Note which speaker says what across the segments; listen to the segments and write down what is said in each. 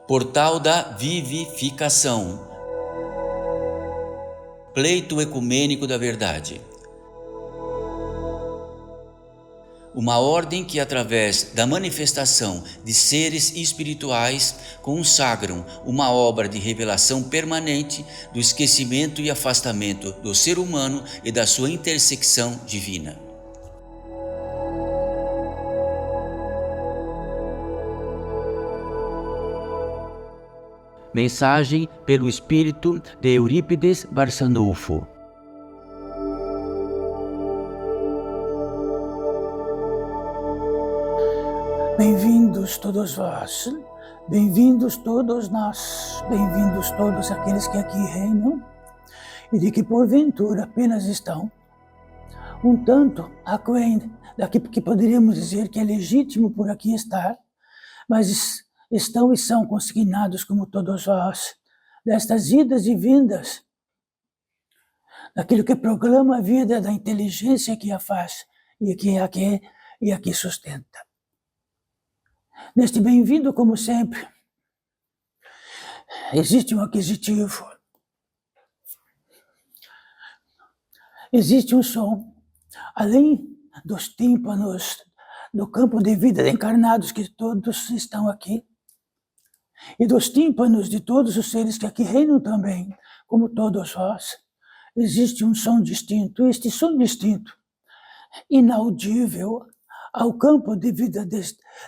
Speaker 1: Portal da Vivificação. Pleito ecumênico da verdade. Uma ordem que, através da manifestação de seres espirituais, consagram uma obra de revelação permanente do esquecimento e afastamento do ser humano e da sua intersecção divina. Mensagem pelo espírito de Eurípides Barçanufo.
Speaker 2: Bem-vindos todos vós, bem-vindos todos nós, bem-vindos todos aqueles que aqui reinam e de que porventura apenas estão um tanto aquém daquilo que poderíamos dizer que é legítimo por aqui estar, mas estão e são consignados como todos vós, destas idas e vindas, daquilo que proclama a vida da inteligência que a faz e que aqui sustenta. Neste bem-vindo, como sempre, existe um aquisitivo, existe um som, além dos tímpanos do campo de vida de encarnados que todos estão aqui, e dos tímpanos de todos os seres que aqui reinam também, como todos vós, existe um som distinto, este som distinto, inaudível ao campo de vida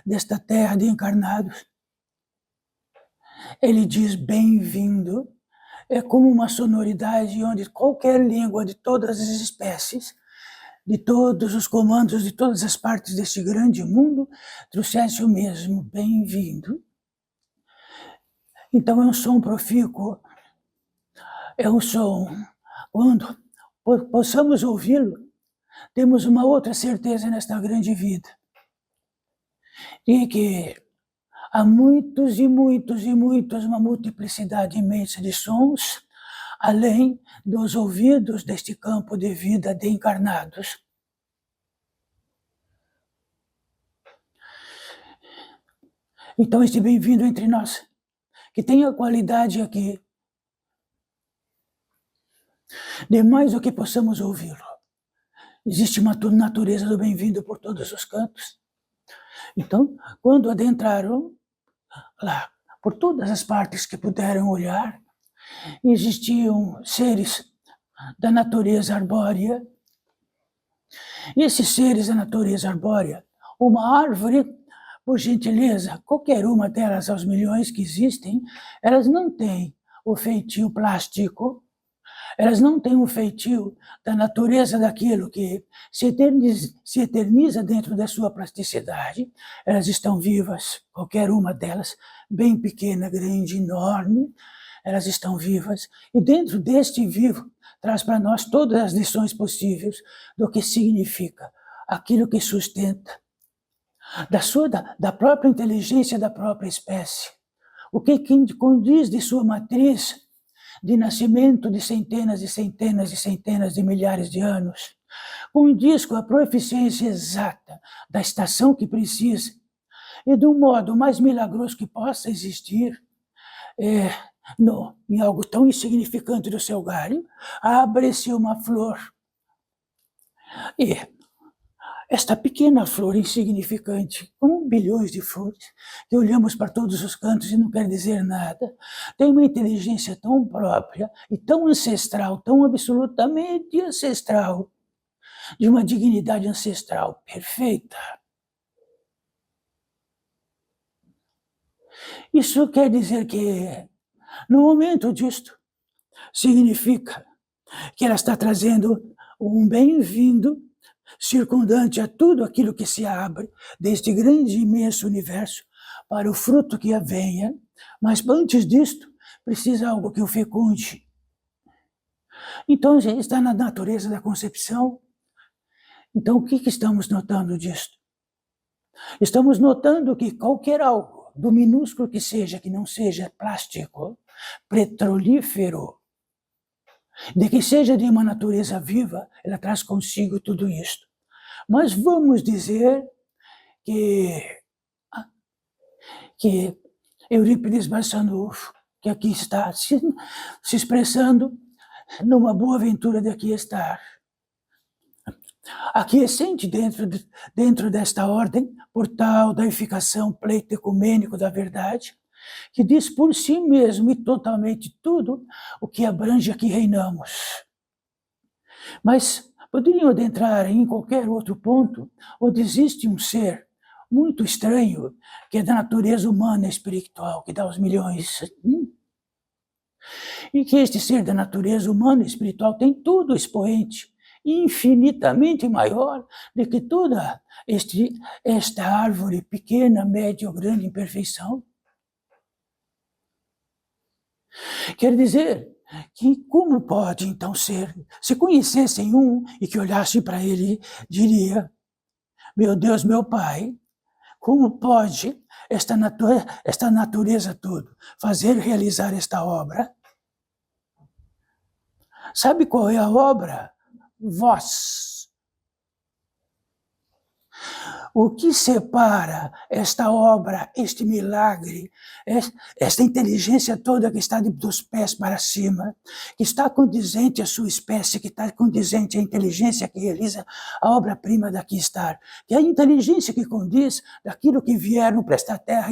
Speaker 2: desta terra de encarnados. Ele diz bem-vindo, é como uma sonoridade onde qualquer língua de todas as espécies, de todos os comandos de todas as partes deste grande mundo, trouxesse o mesmo bem-vindo. Então é um som profícuo, é um som, quando possamos ouvi-lo, temos uma outra certeza nesta grande vida, de que há muitos e muitos e muitos, uma multiplicidade imensa de sons, além dos ouvidos deste campo de vida de encarnados. Então este bem-vindo entre nós, que tem a qualidade aqui de mais do que possamos ouvi-lo. Existe uma natureza do bem-vindo por todos os cantos. Então, quando adentraram lá, por todas as partes que puderam olhar, existiam seres da natureza arbórea. E esses seres da natureza arbórea, uma árvore, por gentileza, qualquer uma delas aos milhões que existem, elas não têm o feitio plástico, elas não têm o feitio da natureza daquilo que se eterniza dentro da sua plasticidade. Elas estão vivas, qualquer uma delas, bem pequena, grande, enorme, elas estão vivas. E dentro deste vivo, traz para nós todas as lições possíveis do que significa aquilo que sustenta, da própria inteligência da própria espécie, o que condiz de sua matriz, de nascimento de centenas e centenas e centenas de milhares de anos, condiz com a proficiência exata da estação que precisa, e do modo mais milagroso que possa existir, em algo tão insignificante do seu galho, abre-se uma flor. E esta pequena flor insignificante, com bilhões de flores, que olhamos para todos os cantos e não quer dizer nada, tem uma inteligência tão própria e tão ancestral, tão absolutamente ancestral, de uma dignidade ancestral perfeita. Isso quer dizer que, no momento disto, significa que ela está trazendo um bem-vindo circundante a tudo aquilo que se abre deste grande e imenso universo para o fruto que venha, mas antes disto precisa algo que o fecunde. Então está na natureza da concepção. Então o que estamos notando disto? Estamos notando que qualquer algo, do minúsculo que seja, que não seja plástico, petrolífero, de que seja de uma natureza viva, ela traz consigo tudo isto. Mas vamos dizer que Eurípides Barçanufo, que aqui está se expressando numa boa aventura de aqui estar. Aquiescente dentro desta ordem, portal da edificação pleito ecumênico da verdade, que diz por si mesmo e totalmente tudo o que abrange aqui reinamos. Mas poderiam adentrar em qualquer outro ponto, onde existe um ser muito estranho, que é da natureza humana e espiritual, que dá os milhões. E que este ser da natureza humana e espiritual tem todo o expoente infinitamente maior do que toda esta árvore pequena, média ou grande imperfeição. Quer dizer que como pode então ser, se conhecessem um e que olhasse para ele, diria, meu Deus, meu Pai, como pode esta natureza toda fazer realizar esta obra? Sabe qual é a obra? Vós. O que separa esta obra, este milagre, esta inteligência toda que está dos pés para cima, que está condizente à sua espécie, que está condizente à inteligência que realiza a obra-prima daqui estar, que é a inteligência que condiz daquilo que vieram para esta terra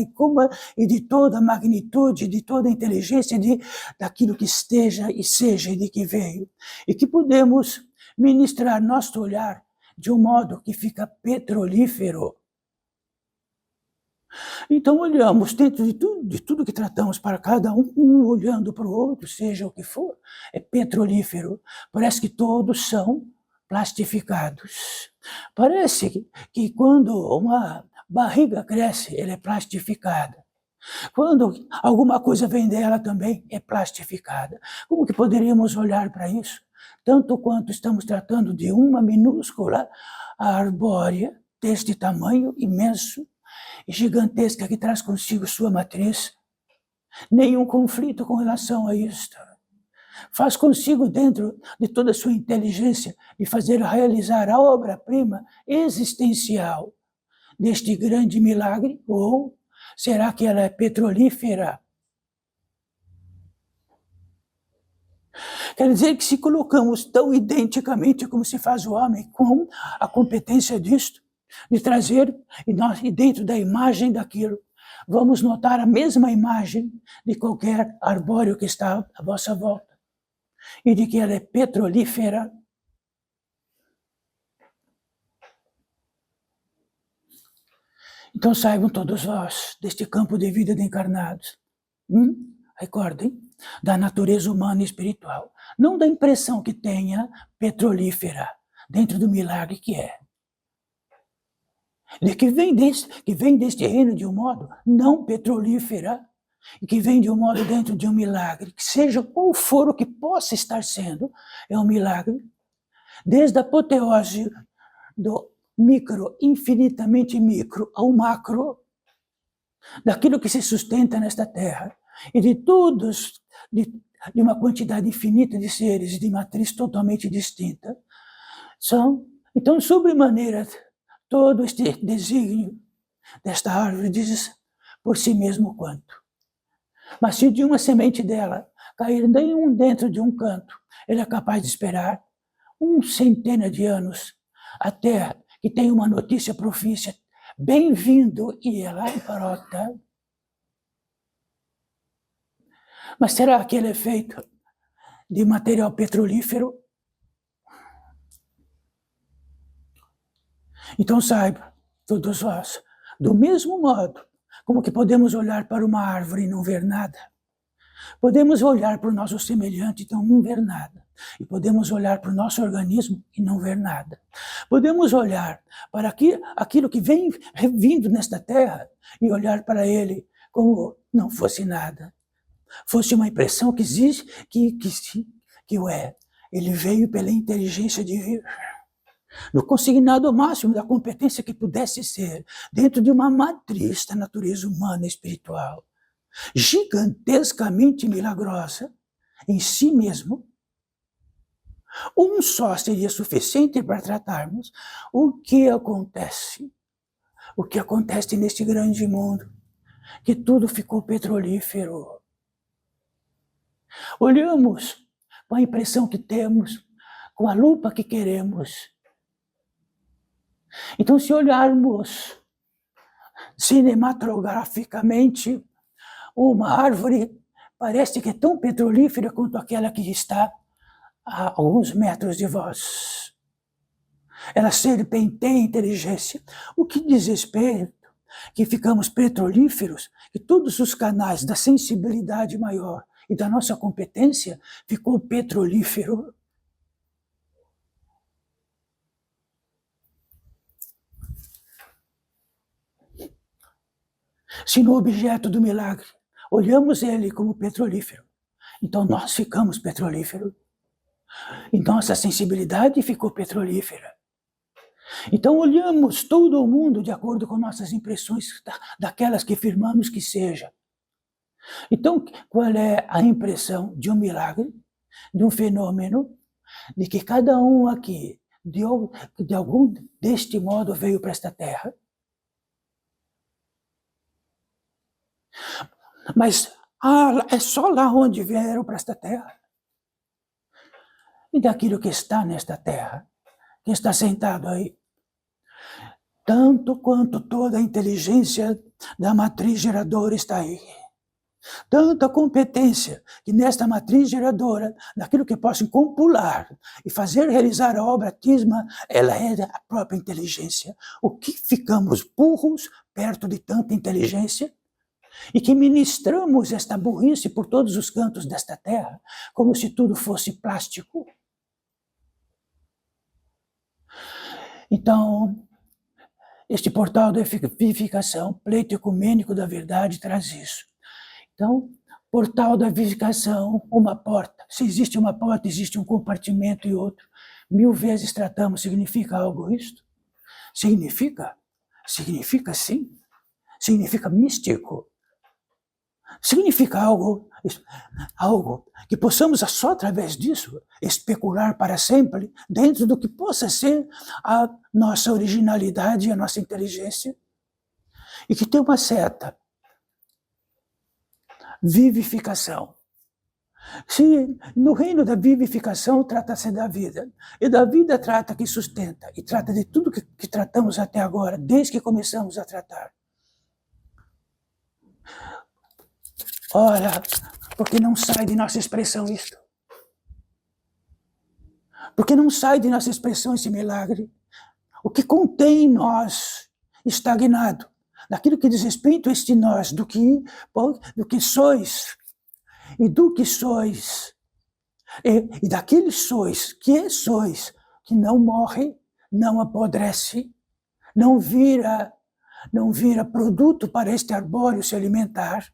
Speaker 2: e de toda a magnitude, de toda a inteligência daquilo que esteja e seja e de que veio, e que podemos ministrar nosso olhar de um modo que fica petrolífero. Então olhamos dentro de tudo que tratamos para cada um olhando para o outro, seja o que for, é petrolífero. Parece que todos são plastificados. Parece que quando uma barriga cresce, ela é plastificada. Quando alguma coisa vem dela também é plastificada. Como que poderíamos olhar para isso? Tanto quanto estamos tratando de uma minúscula arbórea deste tamanho imenso e gigantesca que traz consigo sua matriz, nenhum conflito com relação a isto. Faz consigo, dentro de toda a sua inteligência, de fazer realizar a obra-prima existencial deste grande milagre, ou será que ela é petrolífera? Quer dizer que se colocamos tão identicamente como se faz o homem, com a competência disto, de trazer, e dentro da imagem daquilo, vamos notar a mesma imagem de qualquer arbóreo que está à vossa volta, e de que ela é petrolífera. Então saibam todos vós, deste campo de vida de encarnados, recordem, da natureza humana e espiritual, não da impressão que tenha petrolífera, dentro do milagre que é. De que vem deste reino de um modo não petrolífera, e que vem de um modo dentro de um milagre, que seja qual for o que possa estar sendo, é um milagre, desde a apoteose do micro, infinitamente micro, ao macro, daquilo que se sustenta nesta terra, e de todos, de uma quantidade infinita de seres de matriz totalmente distinta, são, então, sobremaneira, todo este desígnio desta árvore diz por si mesmo quanto. Mas se de uma semente dela cair dentro de um canto, ele é capaz de esperar centena de anos até que tenha uma notícia propícia, bem-vindo, e ela brota. Mas será que ele é feito de material petrolífero? Então saiba, todos vós, do mesmo modo como que podemos olhar para uma árvore e não ver nada, podemos olhar para o nosso semelhante e não ver nada, e podemos olhar para o nosso organismo e não ver nada. Podemos olhar para aquilo que vem vindo nesta terra e olhar para ele como não fosse nada. Fosse uma impressão que existe, que o é. Ele veio pela inteligência divina, no consignado máximo da competência que pudesse ser, dentro de uma matriz da natureza humana e espiritual, gigantescamente milagrosa em si mesmo. Um só seria suficiente para tratarmos o que acontece neste grande mundo, que tudo ficou petrolífero. Olhamos com a impressão que temos, com a lupa que queremos. Então, se olharmos cinematograficamente, uma árvore parece que é tão petrolífera quanto aquela que está a alguns metros de vós. Ela serpenteia inteligência. O que diz respeito que ficamos petrolíferos, que todos os canais da sensibilidade maior e da nossa competência ficou petrolífero. Se no objeto do milagre olhamos ele como petrolífero, então nós ficamos petrolíferos. E nossa sensibilidade ficou petrolífera. Então olhamos todo o mundo de acordo com nossas impressões, daquelas que afirmamos que seja. Então, qual é a impressão de um milagre, de um fenômeno, de que cada um aqui, de algum deste modo, veio para esta terra? Mas é só lá onde vieram para esta terra. E daquilo que está nesta terra, que está sentado aí, tanto quanto toda a inteligência da matriz geradora está aí. Tanta competência que nesta matriz geradora, naquilo que possam compular e fazer realizar a obra tisma, ela é a própria inteligência. O que ficamos burros perto de tanta inteligência? E que ministramos esta burrice por todos os cantos desta terra, como se tudo fosse plástico. Então, este portal da vivificação, pleito ecumênico da verdade, traz isso. Então, portal da vivificação, uma porta. Se existe uma porta, existe um compartimento e outro. 1000 vezes tratamos, significa algo isto? Significa? Significa sim. Significa místico. Significa algo que possamos só através disso especular para sempre dentro do que possa ser a nossa originalidade e a nossa inteligência, e que tem uma certa vivificação. Se no reino da vivificação trata-se da vida, e da vida trata que sustenta, e trata de tudo que tratamos até agora, desde que começamos a tratar. Ora, porque não sai de nossa expressão isto? Porque não sai de nossa expressão esse milagre? O que contém em nós, estagnado, daquilo que diz respeito a este nós, do que sois, e do que sois, e daquele sois, que não morre, não apodrece, não vira produto para este arbóreo se alimentar.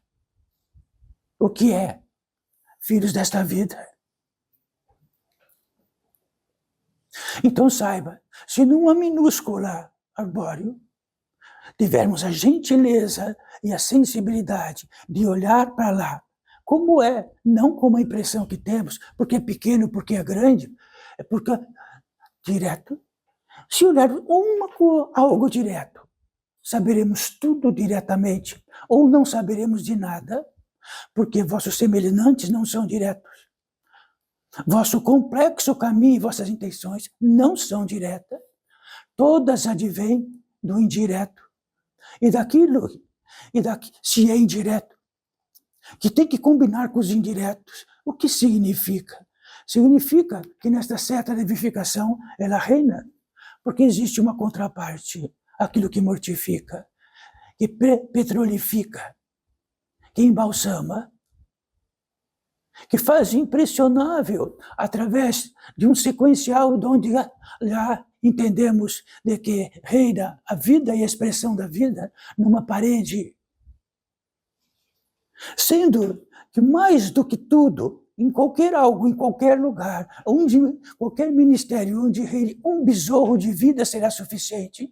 Speaker 2: O que é? Filhos desta vida. Então saiba, se numa minúscula arbóreo tivermos a gentileza e a sensibilidade de olhar para lá, como é, não como a impressão que temos, porque é pequeno, porque é grande, é porque direto. Se olhar algo direto, saberemos tudo diretamente, ou não saberemos de nada, porque vossos semelhantes não são diretos. Vosso complexo caminho e vossas intenções não são diretas. Todas advêm do indireto. Se é indireto, que tem que combinar com os indiretos. O que significa? Significa que nesta certa vivificação ela reina, porque existe uma contraparte, aquilo que mortifica, que petrolifica, que embalsama, que faz impressionável através de um sequencial onde já entendemos de que reina a vida e a expressão da vida numa parede. Sendo que mais do que tudo, em qualquer algo, em qualquer lugar, qualquer ministério onde reine um besouro de vida será suficiente,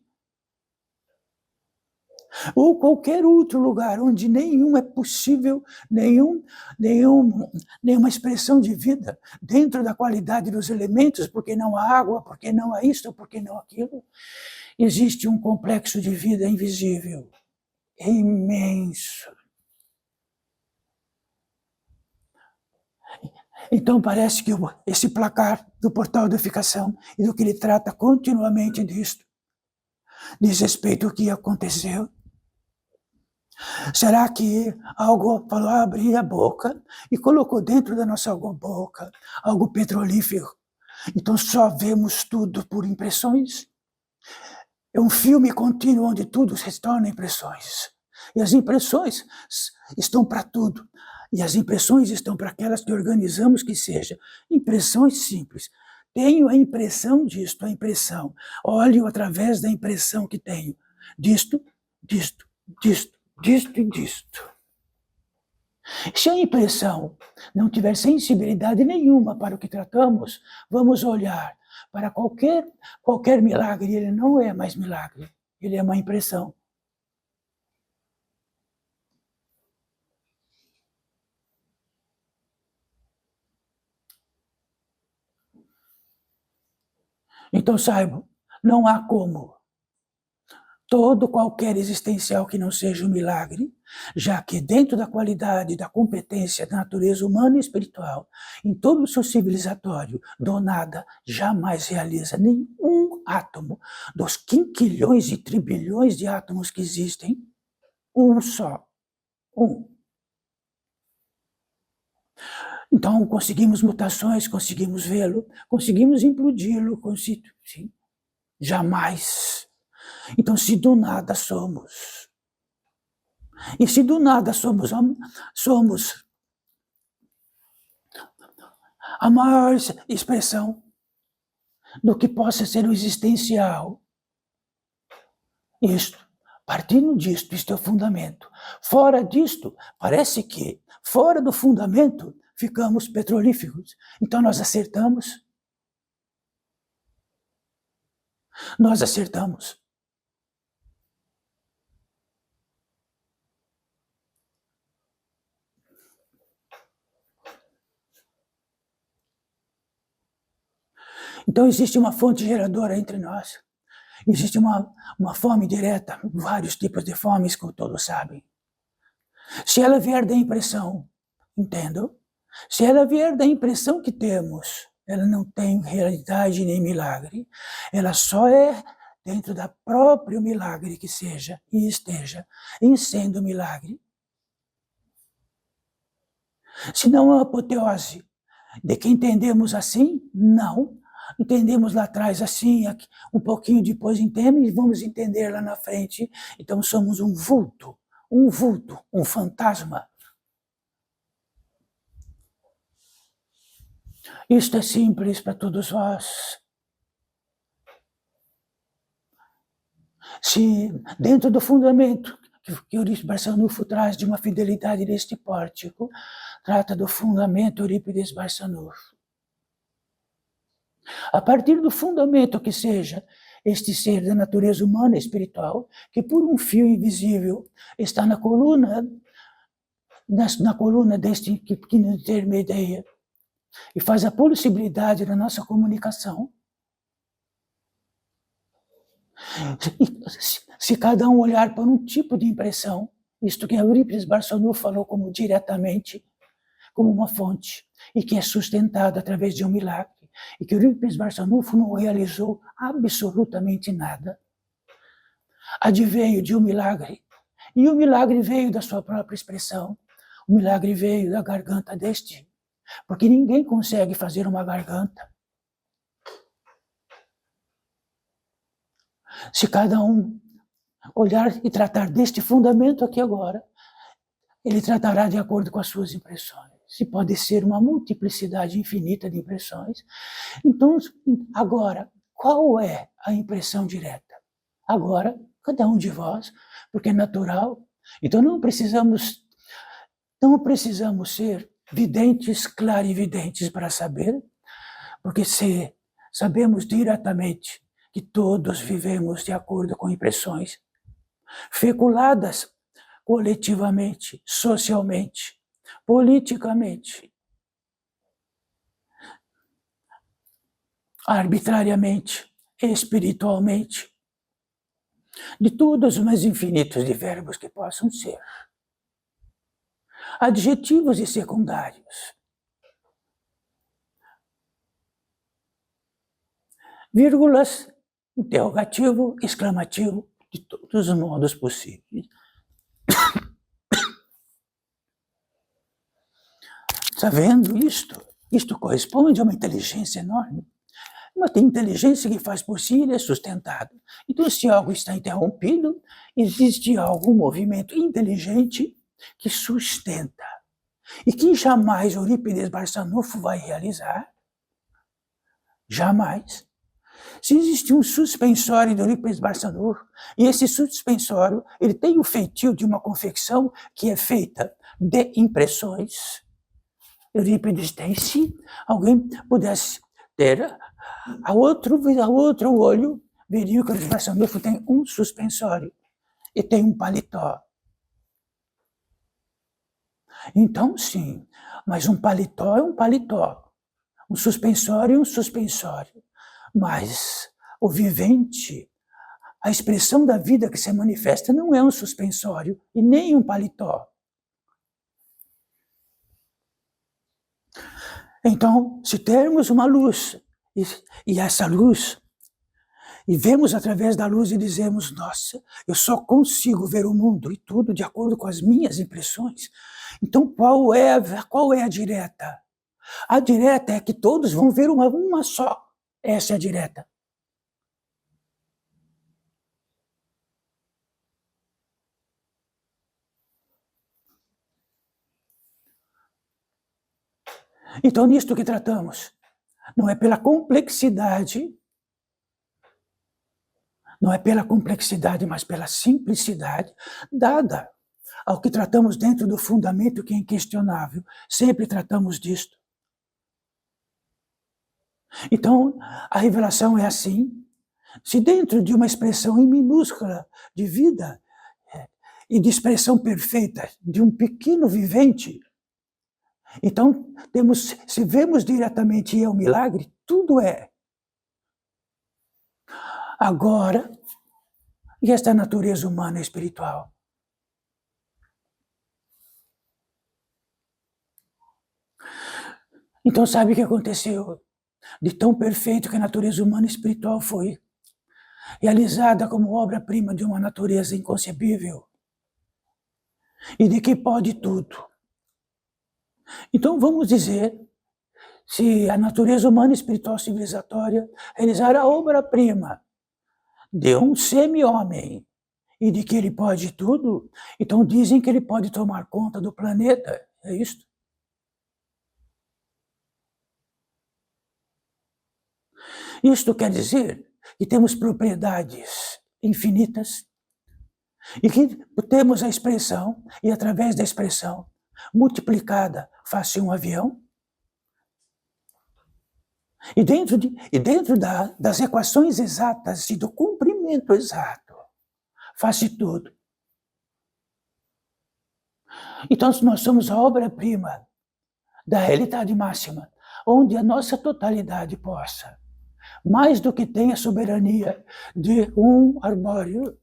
Speaker 2: ou qualquer outro lugar onde nenhum é possível, nenhuma expressão de vida dentro da qualidade dos elementos, porque não há água, porque não há isto, porque não há aquilo, existe um complexo de vida invisível. imenso. Então parece que esse placar do portal da edificação e do que ele trata continuamente disto, diz respeito ao que aconteceu. Será que algo falou, abrir a boca e colocou dentro da nossa boca algo petrolífero? Então só vemos tudo por impressões? É um filme contínuo onde tudo se torna impressões. E as impressões estão para tudo. E as impressões estão para aquelas que organizamos que seja. Impressões simples. Tenho a impressão disto, a impressão. Olho através da impressão que tenho. Disto e disto. Se a impressão não tiver sensibilidade nenhuma para o que tratamos, vamos olhar para qualquer milagre, ele não é mais milagre, ele é uma impressão. Então saibam, não há como. Todo qualquer existencial que não seja um milagre, já que dentro da qualidade, da competência da natureza humana e espiritual, em todo o seu civilizatório, do nada, jamais realiza nenhum átomo dos quinquilhões e trilhões de átomos que existem, um só. Um. Então conseguimos mutações, conseguimos vê-lo, conseguimos implodi-lo, sim, jamais. Então, se do nada somos, e se do nada somos a maior expressão do que possa ser o existencial, partindo disto, isto é o fundamento. Fora disto, parece que, fora do fundamento, ficamos petrolíferos. Então nós acertamos. Nós acertamos. Então existe uma fonte geradora entre nós. Existe uma fome direta, vários tipos de fomes, como todos sabem. Se ela vier da impressão, entendam? Se ela vier da impressão que temos, ela não tem realidade nem milagre. Ela só é dentro da próprio milagre que seja e esteja em sendo milagre. Se não é uma apoteose de que entendemos assim, não. Entendemos lá atrás assim, um pouquinho depois entendemos e vamos entender lá na frente. Então somos um vulto, um fantasma. Isto é simples para todos vós. Se dentro do fundamento que Eurípides Barçanufo traz de uma fidelidade deste pórtico, trata do fundamento Eurípides Barçanufo. A partir do fundamento que seja este ser da natureza humana e espiritual, que por um fio invisível está na coluna deste pequeno intermedia e faz a possibilidade da nossa comunicação. Se cada um olhar para um tipo de impressão, isto que Eurípides Barçanufo falou como diretamente, como uma fonte, e que é sustentado através de um milagre, e que Eurípides Barçanufo não realizou absolutamente nada. Adveio de um milagre, e o milagre veio da sua própria expressão, o milagre veio da garganta deste, porque ninguém consegue fazer uma garganta. Se cada um olhar e tratar deste fundamento aqui agora, ele tratará de acordo com as suas impressões. Se pode ser uma multiplicidade infinita de impressões. Então, agora, qual é a impressão direta? Agora, cada um de vós, porque é natural. Então não precisamos ser videntes, clarividentes para saber, porque se sabemos diretamente que todos vivemos de acordo com impressões feculadas coletivamente, socialmente, politicamente, arbitrariamente, espiritualmente. de todos os mais infinitos de verbos que possam ser. Adjetivos e secundários. Vírgulas, interrogativo, exclamativo, de todos os modos possíveis. Está vendo isto? Isto corresponde a uma inteligência enorme. Uma inteligência que faz por si, ele é sustentado. Então, se algo está interrompido, existe algum movimento inteligente que sustenta. E que jamais Eurípides Barçanufo vai realizar. Jamais. Se existe um suspensório de Eurípides Barçanufo, e esse suspensório ele tem o feitio de uma confecção que é feita de impressões, Eurípides tem, se alguém pudesse ter a outro olho, veria que o Barçanufo tem um suspensório e tem um paletó. Então, sim, mas um paletó é um paletó, um suspensório é um suspensório. Mas o vivente, a expressão da vida que se manifesta não é um suspensório e nem um paletó. Então, se termos uma luz, e essa luz, e vemos através da luz e dizemos, nossa, eu só consigo ver o mundo e tudo de acordo com as minhas impressões. Então, qual é a direta? A direta é que todos vão ver uma só. Essa é a direta. Então, nisto que tratamos, não é pela complexidade, mas pela simplicidade dada ao que tratamos dentro do fundamento que é inquestionável. Sempre tratamos disto. Então, a revelação é assim. Se dentro de uma expressão em minúscula de vida e de expressão perfeita de um pequeno vivente, então, se vemos diretamente e é um milagre, tudo é. Agora, e esta natureza humana e espiritual? Então, sabe o que aconteceu? De tão perfeito que a natureza humana e espiritual foi, realizada como obra-prima de uma natureza inconcebível, e de que pode tudo. Então, vamos dizer, se a natureza humana e espiritual civilizatória realizar a obra-prima de um semi-homem e de que ele pode tudo, então dizem que ele pode tomar conta do planeta, é isto? Isto quer dizer que temos propriedades infinitas e que temos a expressão, e através da expressão multiplicada faz-se um avião. E dentro das equações exatas e do comprimento exato, faz-se tudo. Então, nós somos a obra-prima da realidade máxima, onde a nossa totalidade possa, mais do que tem a soberania de um arbóreo,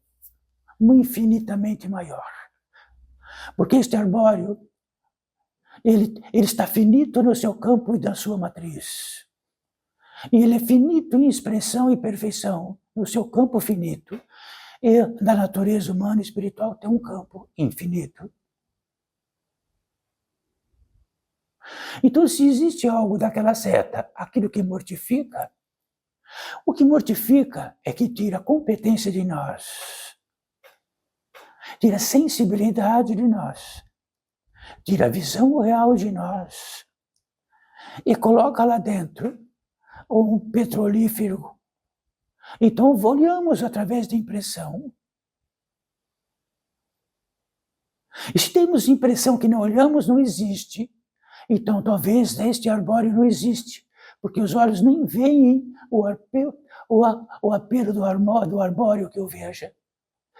Speaker 2: infinitamente maior. Porque este arbóreo, ele está finito no seu campo e na sua matriz. E ele é finito em expressão e perfeição no seu campo finito. E da natureza humana e espiritual tem um campo infinito. Então, se existe algo daquela seta, aquilo que mortifica, o que mortifica é que tira a competência de nós, tira a sensibilidade de nós, tira a visão real de nós e coloca lá dentro um petrolífero. Então, olhamos através da impressão. E se temos impressão que não olhamos, não existe. Então, talvez este arbóreo não existe, porque os olhos nem veem o apelo do arbóreo que eu veja.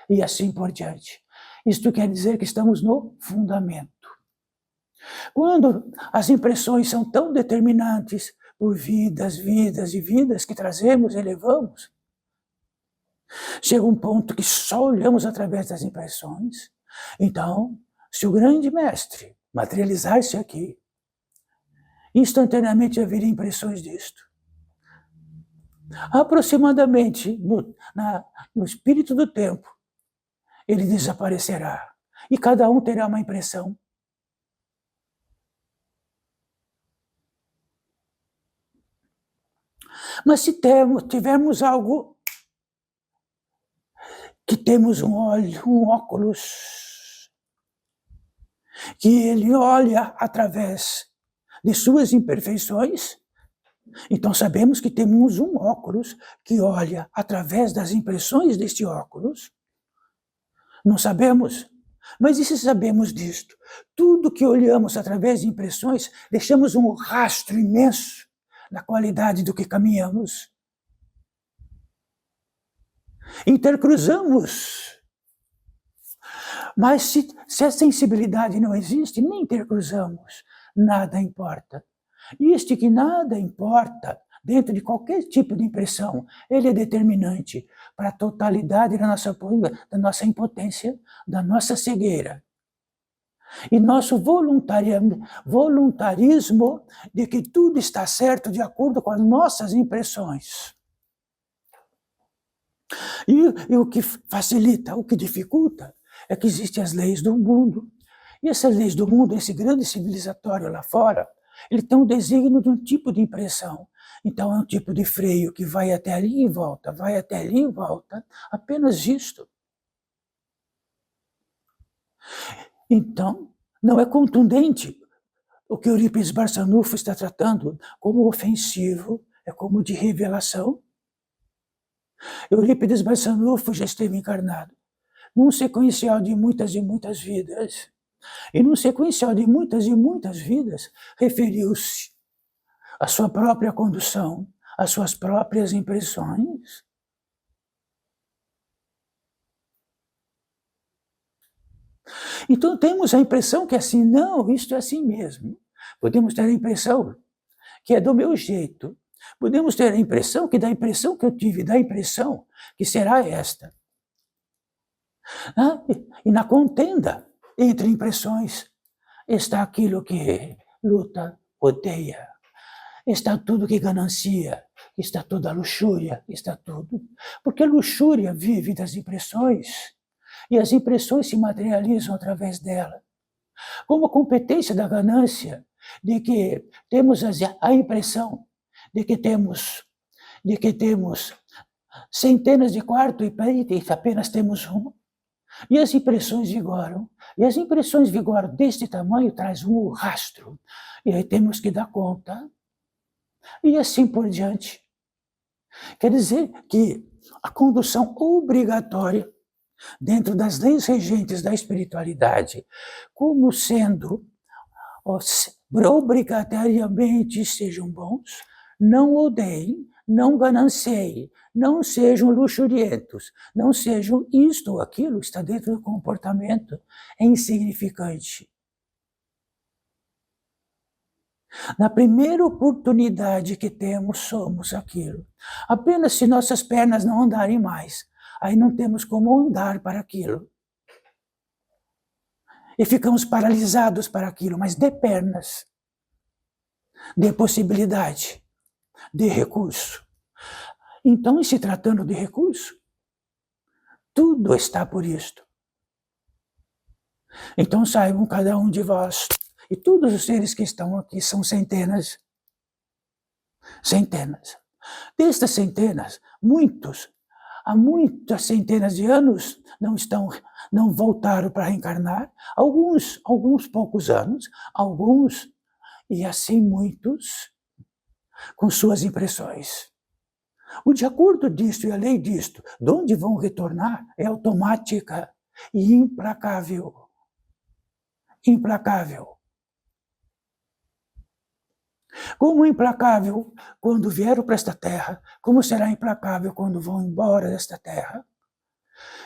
Speaker 2: E assim por diante. Isto quer dizer que estamos no fundamento. Quando as impressões são tão determinantes por vidas e vidas que trazemos e levamos, Chega um ponto que só olhamos através das impressões. Então, se o grande mestre materializar-se aqui, instantaneamente haveria impressões disto. Aproximadamente no espírito do tempo, ele desaparecerá e cada um terá uma impressão. Mas se tivermos algo que temos um óculos, que ele olha através de suas imperfeições, então sabemos que temos um óculos que olha através das impressões deste óculos. Não sabemos? Mas e se sabemos disto? Tudo que olhamos através de impressões, deixamos um rastro imenso na qualidade do que caminhamos. Intercruzamos. Mas se a sensibilidade não existe, nem intercruzamos. Nada importa. Isto que nada importa, dentro de qualquer tipo de impressão, ele é determinante para a totalidade da nossa impotência, da nossa cegueira. E nosso voluntarismo de que tudo está certo de acordo com as nossas impressões. E o que facilita, o que dificulta, é que existem as leis do mundo. E essas leis do mundo, esse grande civilizatório lá fora, ele tem um desígnio de um tipo de impressão. Então é um tipo de freio que vai até ali e volta, vai até ali e volta, apenas isto. Então, não é contundente o que Eurípides Barçanufo está tratando como ofensivo, é como de revelação. Eurípides Barçanufo já esteve encarnado num sequencial de muitas e muitas vidas. E num sequencial de muitas e muitas vidas, referiu-se à sua própria condução, às suas próprias impressões. Então temos a impressão que é assim, não, isto é assim mesmo. Podemos ter a impressão que é do meu jeito. Podemos ter a impressão que da impressão que eu tive, da impressão que será esta. E na contenda entre impressões está aquilo que luta, odeia. Está tudo que ganancia, está toda a luxúria, está tudo. Porque a luxúria vive das impressões, e as impressões se materializam através dela. Como a competência da ganância, de que temos a impressão de que temos centenas de quartos e apenas temos uma. E as impressões vigoram. E as impressões vigoram deste tamanho, traz um rastro. E aí temos que dar conta. E assim por diante. Quer dizer que a condução obrigatória dentro das leis regentes da espiritualidade, como sendo obrigatoriamente sejam bons, não odeiem, não gananciem, não sejam luxurientos, não sejam isto ou aquilo, está dentro do comportamento, é insignificante. Na primeira oportunidade que temos, somos aquilo. Apenas se nossas pernas não andarem mais, aí não temos como andar para aquilo. E ficamos paralisados para aquilo, mas de pernas, de possibilidade, de recurso. Então, em se tratando de recurso, tudo está por isto. Então saibam cada um de vós, e todos os seres que estão aqui são centenas. Centenas. Destas centenas, muitos, há muitas centenas de anos, não voltaram para reencarnar. Alguns poucos anos, alguns, e assim muitos, com suas impressões. O de acordo disto e a lei disto, de onde vão retornar, é automática e implacável. Implacável. Como implacável quando vieram para esta terra, como será implacável quando vão embora desta terra?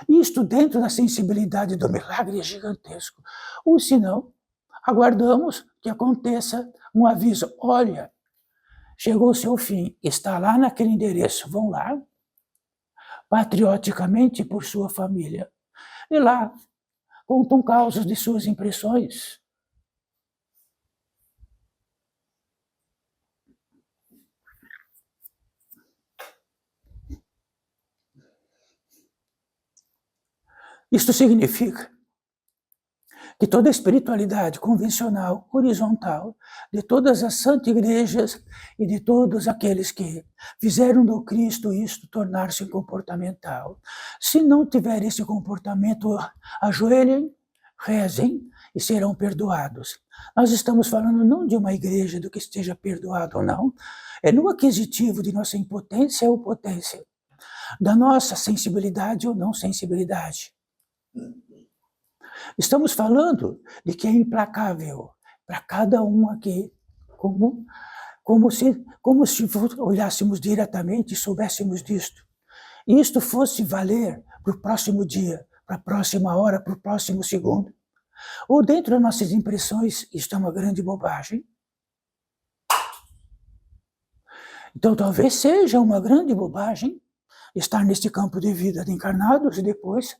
Speaker 2: Isto dentro da sensibilidade do milagre é gigantesco. Ou se não, aguardamos que aconteça um aviso, olha, chegou o seu fim, está lá naquele endereço, vão lá, patrioticamente por sua família. E lá contam causos de suas impressões. Isto significa que toda a espiritualidade convencional, horizontal, de todas as santas igrejas e de todos aqueles que fizeram do Cristo isto tornar-se comportamental, se não tiver esse comportamento, ajoelhem, rezem e serão perdoados. Nós estamos falando não de uma igreja do que esteja perdoado ou não, é no aquisitivo de nossa impotência ou potência, da nossa sensibilidade ou não sensibilidade. Estamos falando de que é implacável para cada um aqui, como se olhássemos diretamente e soubéssemos disto. E isto fosse valer para o próximo dia, para a próxima hora, para o próximo segundo. Ou dentro das nossas impressões, isto é uma grande bobagem. Então talvez seja uma grande bobagem estar neste campo de vida de encarnados e depois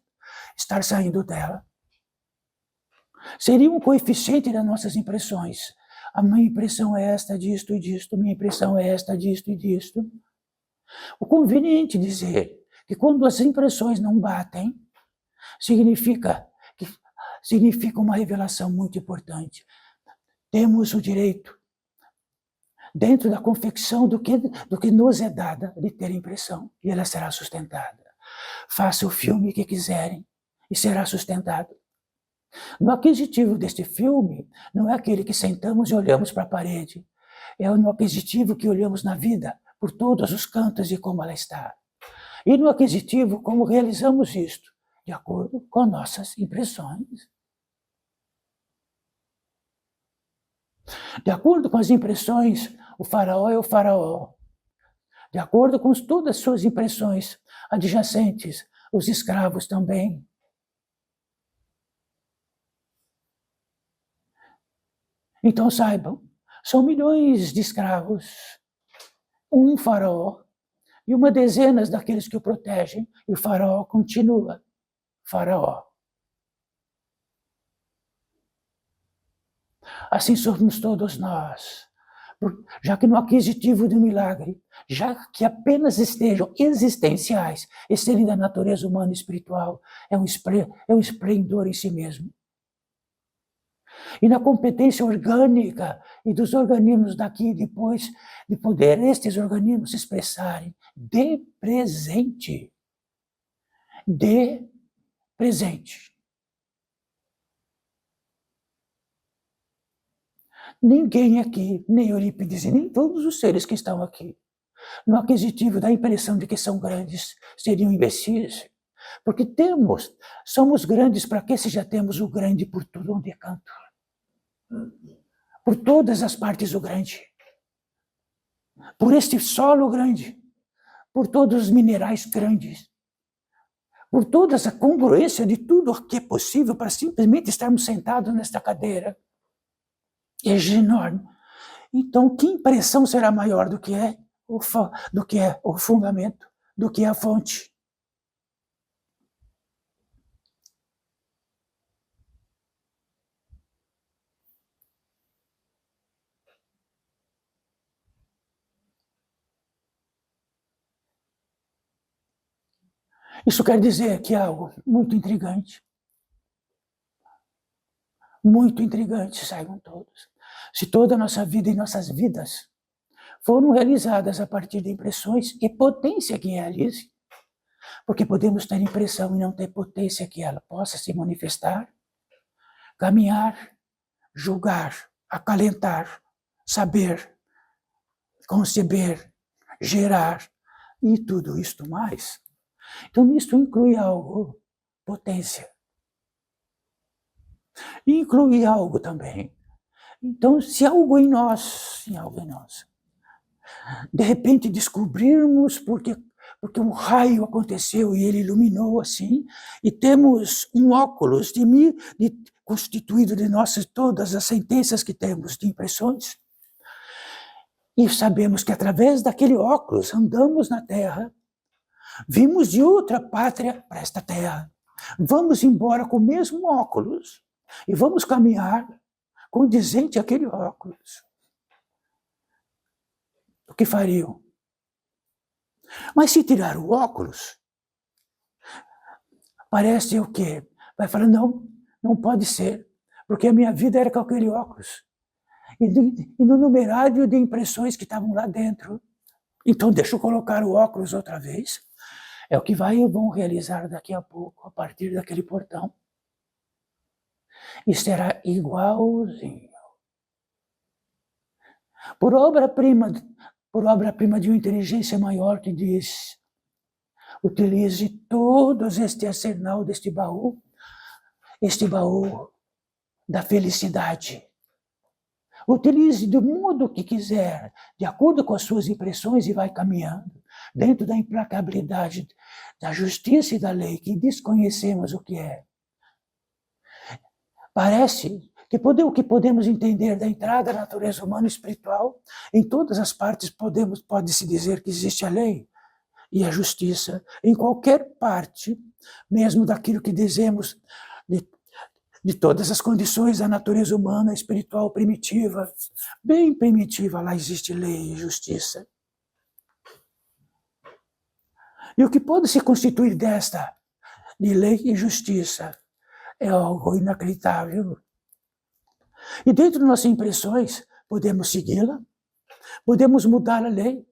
Speaker 2: estar saindo dela. Seria um coeficiente das nossas impressões. A minha impressão é esta, disto e disto, minha impressão é esta, disto e disto. O conveniente dizer que quando as impressões não batem, significa uma revelação muito importante. Temos o direito, dentro da confecção do que nos é dada, de ter impressão, e ela será sustentada. Faça o filme que quiserem e será sustentado. No aquisitivo deste filme, não é aquele que sentamos e olhamos para a parede, é no aquisitivo que olhamos na vida, por todos os cantos e como ela está. E no aquisitivo, como realizamos isto, de acordo com nossas impressões. De acordo com as impressões, o faraó é o faraó. De acordo com todas as suas impressões adjacentes, os escravos também. Então saibam, são milhões de escravos, um faraó e uma dezena daqueles que o protegem, e o faraó continua faraó. Assim somos todos nós, já que no aquisitivo do milagre, já que apenas estejam existenciais, serem da natureza humana e espiritual, é um esplendor em si mesmo. E na competência orgânica e dos organismos daqui depois, de poder estes organismos se expressarem de presente. De presente. Ninguém aqui, nem Eurípides, nem todos os seres que estão aqui, no aquisitivo da impressão de que são grandes, seriam imbecis. Porque somos grandes para que se já temos o grande por tudo onde é canto. Por todas as partes o grande. Por este solo grande. Por todos os minerais grandes. Por toda essa congruência de tudo o que é possível para simplesmente estarmos sentados nesta cadeira. É enorme. Então, que impressão será maior do que é o fundamento, do que é a fonte? Isso quer dizer que é algo muito intrigante. Muito intrigante, saibam todos. Se toda a nossa vida e nossas vidas foram realizadas a partir de impressões e potência que realize, porque podemos ter impressão e não ter potência que ela possa se manifestar, caminhar, julgar, acalentar, saber, conceber, gerar e tudo isto mais. Então, nisto inclui algo, potência. E inclui algo também. Então, se algo em nós, de repente descobrirmos porque um raio aconteceu e ele iluminou assim, e temos um óculos constituído de todas as sentenças que temos de impressões, e sabemos que através daquele óculos andamos na Terra, Vimos de outra pátria para esta terra. Vamos embora com o mesmo óculos e vamos caminhar condizente àquele óculos. O que fariam? Mas se tirar o óculos, parece o quê? Vai falar, não, não pode ser, porque a minha vida era com aquele óculos. E no numerário de impressões que estavam lá dentro. Então, deixa eu colocar o óculos outra vez. É o que vão realizar daqui a pouco, a partir daquele portão. E será igualzinho. Por obra-prima de uma inteligência maior que diz: utilize todos este arsenal deste baú, este baú da felicidade. Utilize do modo que quiser, de acordo com as suas impressões, e vai caminhando dentro da implacabilidade, da justiça e da lei, que desconhecemos o que é. Parece que o que podemos entender da entrada da natureza humana e espiritual, em todas as partes pode-se dizer que existe a lei e a justiça. Em qualquer parte, mesmo daquilo que dizemos de todas as condições da natureza humana, espiritual, primitiva, bem primitiva, lá existe lei e justiça. E o que pode se constituir desta, de lei e justiça, é algo inacreditável. E dentro de nossas impressões, podemos segui-la, podemos mudar a lei,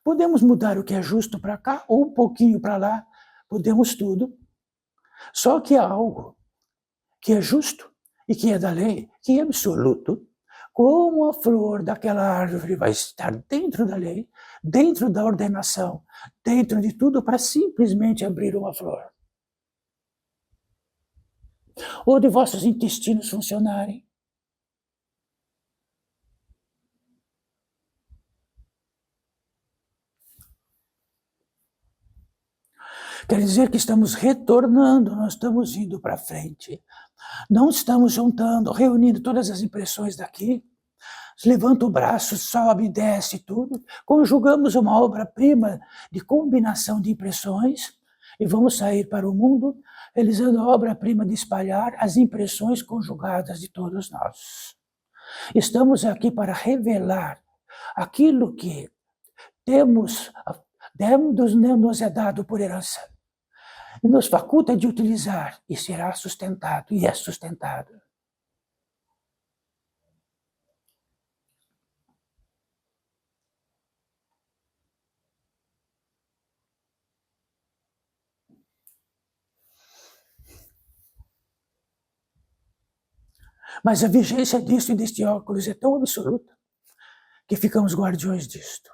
Speaker 2: podemos mudar o que é justo para cá, ou um pouquinho para lá, podemos tudo. Só que há algo que é justo e que é da lei, que é absoluto, como a flor daquela árvore vai estar dentro da lei, dentro da ordenação, dentro de tudo, para simplesmente abrir uma flor. Ou de vossos intestinos funcionarem. Quer dizer que estamos retornando, nós estamos indo para frente. Não estamos juntando, reunindo todas as impressões daqui, levanta o braço, sobe, desce, tudo. Conjugamos uma obra-prima de combinação de impressões e vamos sair para o mundo realizando a obra-prima de espalhar as impressões conjugadas de todos nós. Estamos aqui para revelar aquilo que nos é dado por herança. E nos faculta de utilizar, e será sustentado, e é sustentado. Mas a vigência disso e deste óculos é tão absoluta que ficamos guardiões disto.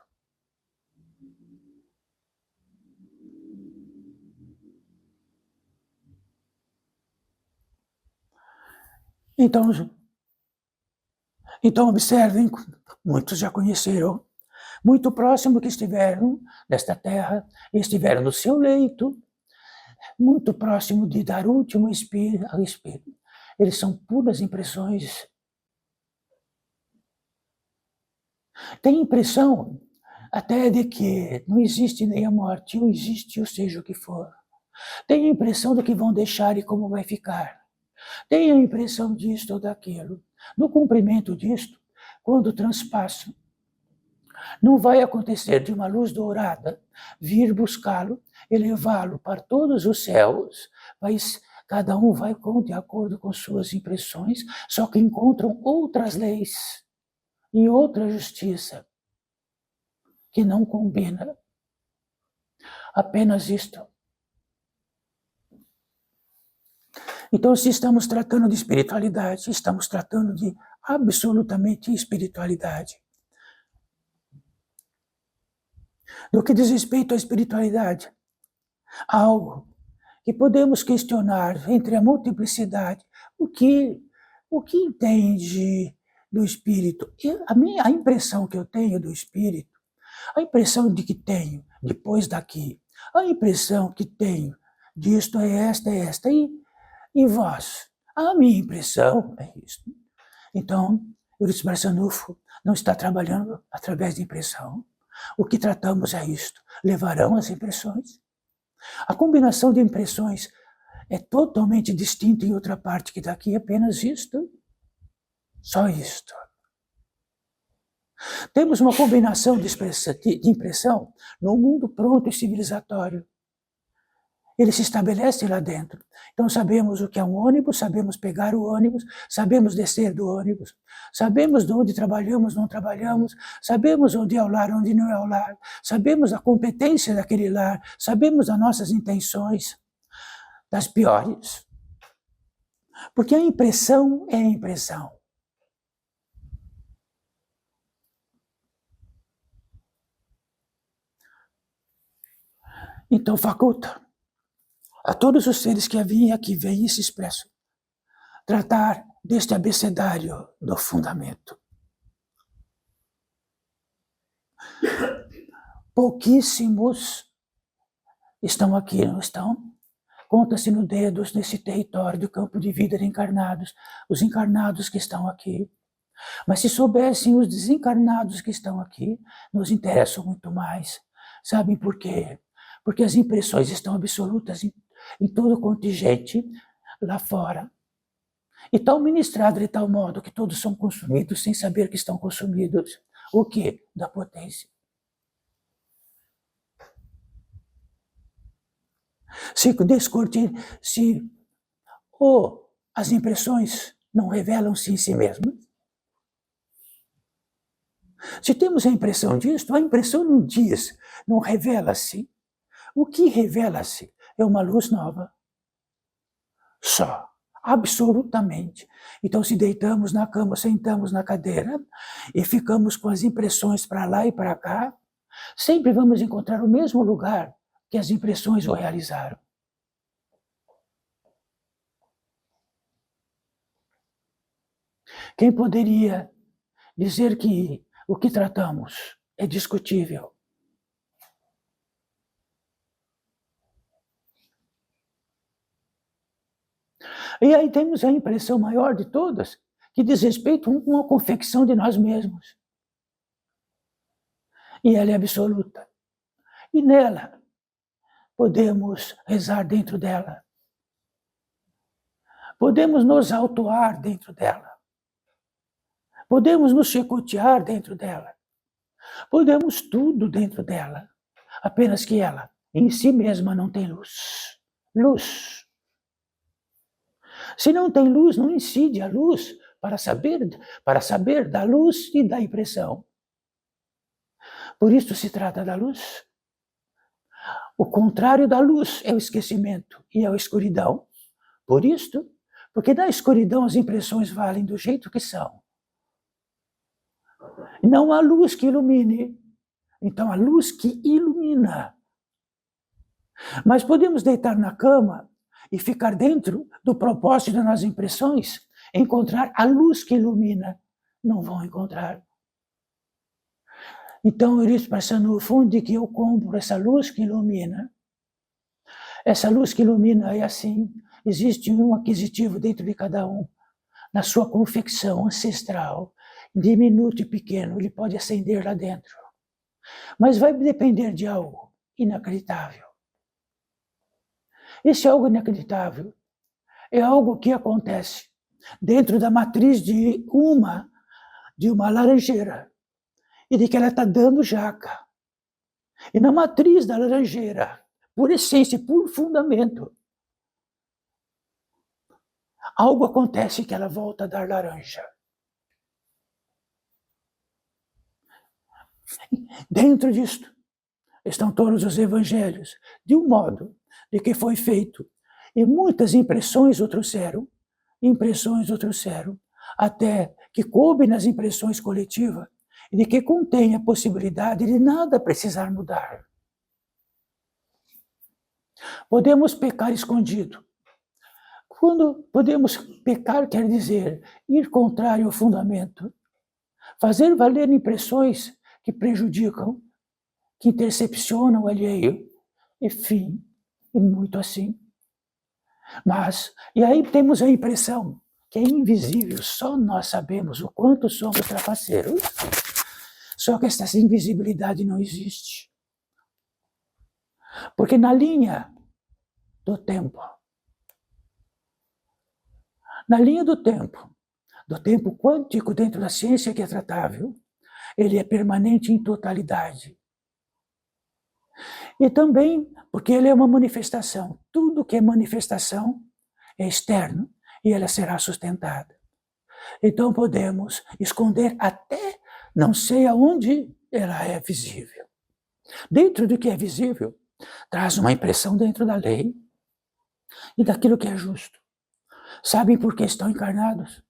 Speaker 2: Então observem, muitos já conheceram, muito próximo que estiveram desta terra, estiveram no seu leito, muito próximo de dar último expiro ao espírito. Eles são puras impressões. Tem impressão até de que não existe nem a morte, ou existe, ou seja o que for. Tem a impressão de que vão deixar e como vai ficar. Tem a impressão disto ou daquilo. No cumprimento disto, quando transpassam, não vai acontecer de uma luz dourada vir buscá-lo, elevá-lo para todos os céus, cada um vai de acordo com suas impressões, só que encontram outras leis e outra justiça que não combina. Apenas isto. Então, se estamos tratando de espiritualidade, estamos tratando de absolutamente espiritualidade. No que diz respeito à espiritualidade, algo que podemos questionar entre a multiplicidade, o que entende do espírito? A impressão que eu tenho do espírito, a impressão de que tenho depois daqui, a impressão que tenho disto é esta, e vós? A minha impressão é isso. Então, Eurípides Barçanufo não está trabalhando através de impressão. O que tratamos é isto. Levarão as impressões A combinação de impressões é totalmente distinta em outra parte, que daqui é apenas isto, só isto. Temos uma combinação de impressão no mundo pronto e civilizatório. Ele se estabelece lá dentro. Então sabemos o que é um ônibus, sabemos pegar o ônibus, sabemos descer do ônibus, sabemos de onde trabalhamos, não trabalhamos, sabemos onde é o lar, onde não é o lar, sabemos a competência daquele lar, sabemos as nossas intenções, das piores. Porque a impressão é a impressão. Então faculta a todos os seres que aqui vêm e se expressam, tratar deste abecedário do fundamento. Pouquíssimos estão aqui, não estão? Conta-se nos dedos nesse território do campo de vida de encarnados, os encarnados que estão aqui. Mas se soubessem os desencarnados que estão aqui, nos interessam muito mais. Sabem por quê? Porque as impressões estão absolutas em todo o contingente lá fora. E estão ministradas de tal modo que todos são consumidos sem saber que estão consumidos. O quê? Da potência. Se as impressões não revelam-se em si mesmas. Se temos a impressão disto, a impressão não diz, não revela-se. O que revela-se é uma luz nova. Só. Absolutamente. Então, se deitamos na cama, sentamos na cadeira e ficamos com as impressões para lá e para cá, sempre vamos encontrar o mesmo lugar que as impressões o realizaram. Quem poderia dizer que o que tratamos é discutível? E aí temos a impressão maior de todas, que diz respeito com a confecção de nós mesmos. E ela é absoluta. E nela, podemos rezar dentro dela. Podemos nos autuar dentro dela. Podemos nos chicotear dentro dela. Podemos tudo dentro dela. Apenas que ela, em si mesma, não tem luz. Luz. Se não tem luz, não incide a luz para saber da luz e da impressão. Por isso se trata da luz. O contrário da luz é o esquecimento e é a escuridão. Por isto, porque na escuridão as impressões valem do jeito que são. Não há luz que ilumine. Então, a luz que ilumina. Mas podemos deitar na cama e ficar dentro do propósito das nossas impressões, encontrar a luz que ilumina. Não vão encontrar. Então, eu estou pensando no fundo de que eu compro essa luz que ilumina. Essa luz que ilumina é assim. Existe um aquisitivo dentro de cada um. Na sua confecção ancestral, diminuto e pequeno, ele pode acender lá dentro. Mas vai depender de algo inacreditável. Esse algo inacreditável é algo que acontece dentro da matriz de uma laranjeira e de que ela está dando jaca. E na matriz da laranjeira, por essência, por fundamento, algo acontece que ela volta a dar laranja. Dentro disto estão todos os evangelhos, de um modo de que foi feito. E muitas impressões o trouxeram, até que coube nas impressões coletivas, e de que contém a possibilidade de nada precisar mudar. Podemos pecar escondido. Quando podemos pecar, quer dizer ir contrário ao fundamento, fazer valer impressões que prejudicam, que intercepcionam o alheio, enfim, e muito assim. E aí temos a impressão que é invisível, só nós sabemos o quanto somos trapaceiros, só que essa invisibilidade não existe. Porque na linha do tempo. Na linha do tempo quântico dentro da ciência que é tratável, ele é permanente em totalidade. E também porque ele é uma manifestação. Tudo que é manifestação é externo e ela será sustentada. Então podemos esconder até não sei aonde ela é visível. Dentro do que é visível, traz uma impressão dentro da lei e daquilo que é justo. Sabem por que estão encarnados?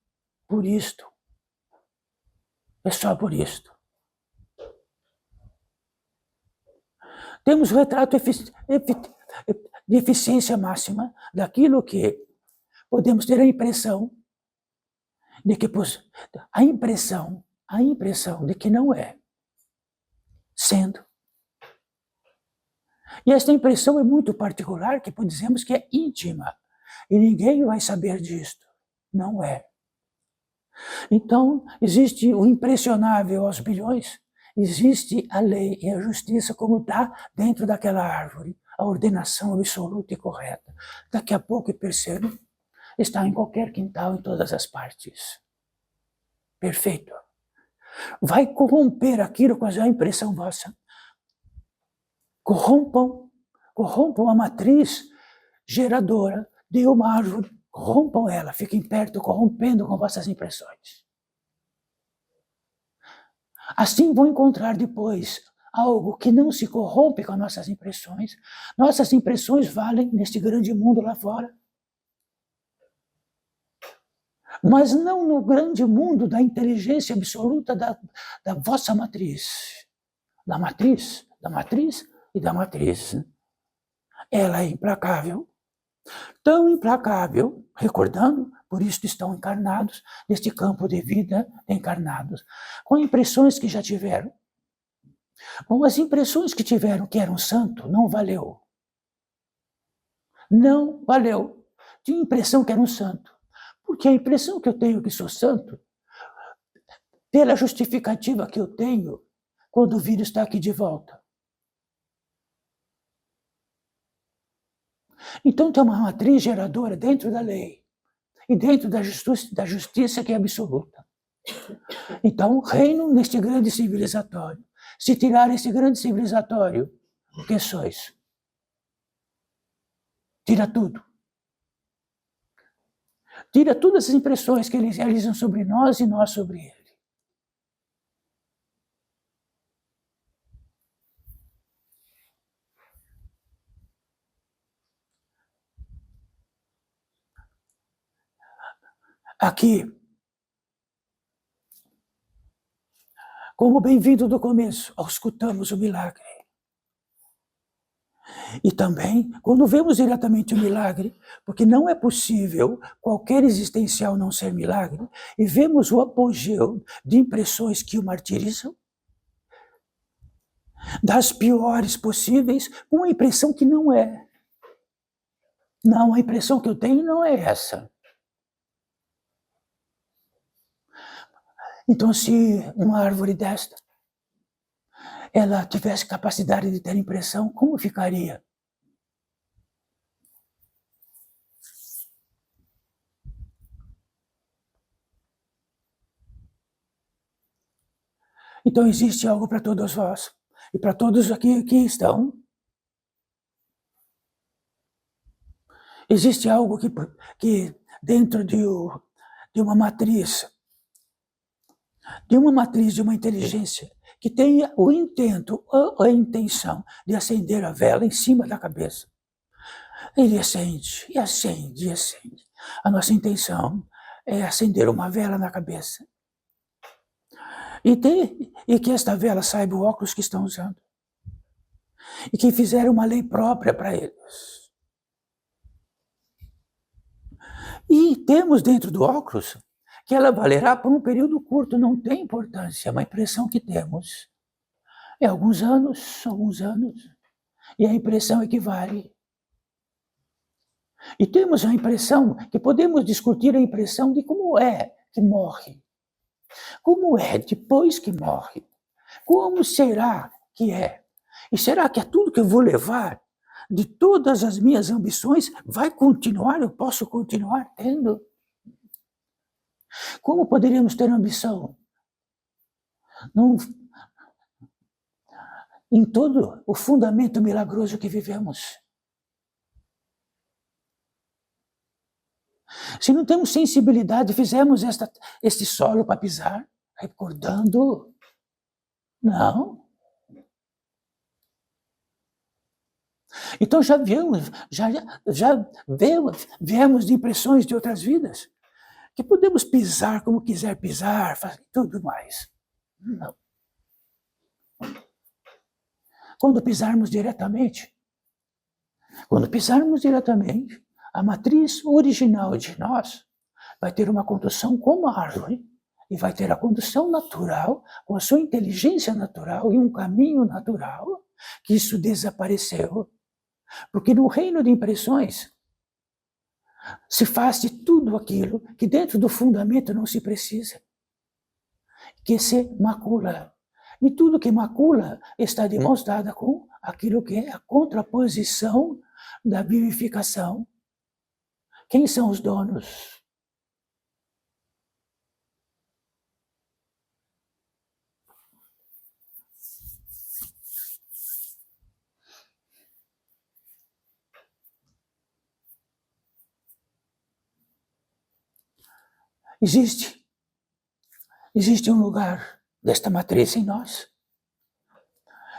Speaker 2: Por isto. É só por isto. Temos o retrato de eficiência máxima daquilo que podemos ter a impressão de que a impressão de que não é, sendo. E esta impressão é muito particular, que dizemos que é íntima, e ninguém vai saber disto. Não é. Então, existe o impressionável aos bilhões, existe a lei e a justiça como está dentro daquela árvore, a ordenação absoluta e correta. Daqui a pouco, eu percebo, está em qualquer quintal, em todas as partes. Perfeito. Vai corromper aquilo com a impressão vossa. Corrompam a matriz geradora de uma árvore. Corrompam ela, fiquem perto, corrompendo com vossas impressões. Assim vão encontrar depois algo que não se corrompe com nossas impressões. Nossas impressões valem neste grande mundo lá fora. Mas não no grande mundo da inteligência absoluta da vossa matriz. Da matriz e da matriz. Ela é implacável. Tão implacável, recordando, por isso estão encarnados neste campo de vida encarnados, com impressões que já tiveram. Bom, as impressões que tiveram que era um santo, não valeu. Não valeu. Tinha impressão que era um santo. Porque a impressão que eu tenho que sou santo, pela justificativa que eu tenho, quando o vírus está aqui de volta. Então tem uma matriz geradora dentro da lei e dentro da justiça que é absoluta. Então, reino neste grande civilizatório. Se tirar esse grande civilizatório, o que sois? Tira tudo. Tira todas as impressões que eles realizam sobre nós e nós sobre ele. Aqui, como bem-vindo do começo, escutamos o milagre. E também, quando vemos diretamente o milagre, porque não é possível qualquer existencial não ser milagre, e vemos o apogeu de impressões que o martirizam, das piores possíveis, com uma impressão que não é. Não, a impressão que eu tenho não é essa. Então, se uma árvore desta, ela tivesse capacidade de ter impressão, como ficaria? Então existe algo para todos vós, e para todos aqui que estão. Existe algo que dentro de uma matriz, de uma inteligência, que tenha o intento, a intenção de acender a vela em cima da cabeça. Ele acende, e acende, e acende. A nossa intenção é acender uma vela na cabeça. E que esta vela saiba o óculos que estão usando. E que fizeram uma lei própria para eles. E temos dentro do óculos que ela valerá por um período curto, não tem importância, é uma impressão que temos. É alguns anos, e a impressão equivale. E temos a impressão, que podemos discutir a impressão de como é que morre. Como é depois que morre? Como será que é? E será que é tudo que eu vou levar de todas as minhas ambições, vai continuar, eu posso continuar tendo. Como poderíamos ter ambição? Não, em todo o fundamento milagroso que vivemos. Se não temos sensibilidade, fizemos este solo para pisar, recordando. Não. Então já viemos de impressões de outras vidas, que podemos pisar como quiser pisar, fazer tudo mais. Não. Quando pisarmos diretamente, a matriz original de nós vai ter uma condução como a árvore, e vai ter a condução natural, com a sua inteligência natural e um caminho natural, que isso desapareceu. Porque no reino de impressões, se faz de tudo aquilo que dentro do fundamento não se precisa, que se macula. E tudo que macula está de mãos dadas com aquilo que é a contraposição da vivificação. Quem são os donos? Existe um lugar desta matriz em nós,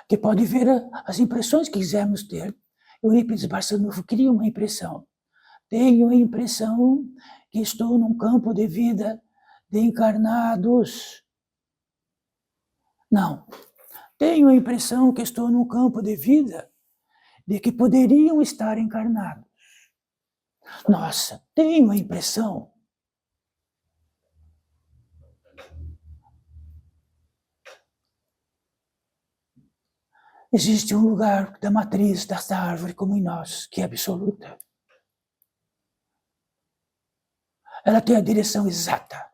Speaker 2: que pode ver as impressões que quisermos ter. Eurípides Barçanufo cria uma impressão. Tenho a impressão que estou num campo de vida de encarnados. Não. Tenho a impressão que estou num campo de vida de que poderiam estar encarnados. Nossa, tenho a impressão. Existe um lugar da matriz desta árvore como em nós, que é absoluta. Ela tem a direção exata.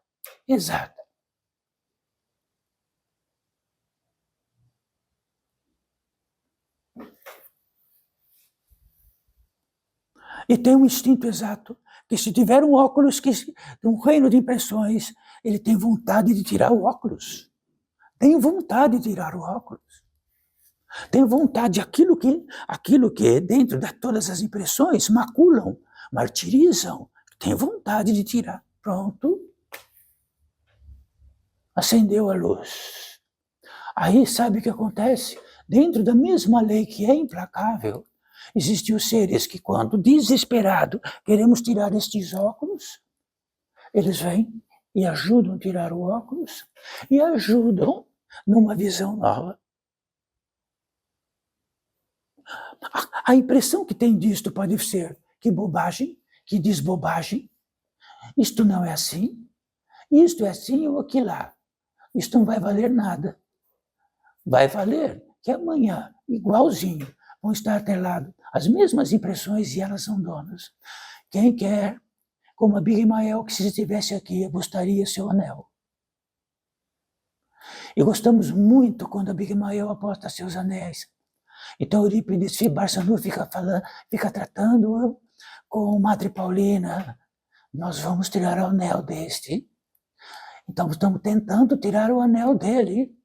Speaker 2: E tem um instinto exato, que se tiver um óculos, um reino de impressões, ele tem vontade de tirar o óculos. Tem vontade de tirar o óculos. Tem vontade, aquilo que dentro de todas as impressões maculam, martirizam, tem vontade de tirar. Pronto. Acendeu a luz. Aí sabe o que acontece? Dentro da mesma lei que é implacável, existem os seres que, quando desesperado queremos tirar estes óculos, eles vêm e ajudam a tirar o óculos e ajudam numa visão nova. A impressão que tem disto pode ser que bobagem, que desbobagem, isto não é assim, isto é assim ou aquilo lá, isto não vai valer nada. Vai valer que amanhã, igualzinho, vão estar atrelados as mesmas impressões e elas são donas. Quem quer, como a Abigail, que se estivesse aqui, gostaria seu anel. E gostamos muito quando a Abigail aposta seus anéis. Então Eurípides Barçanufo fica tratando com Madre Paulina. Nós vamos tirar o anel deste. Então estamos tentando tirar o anel dele.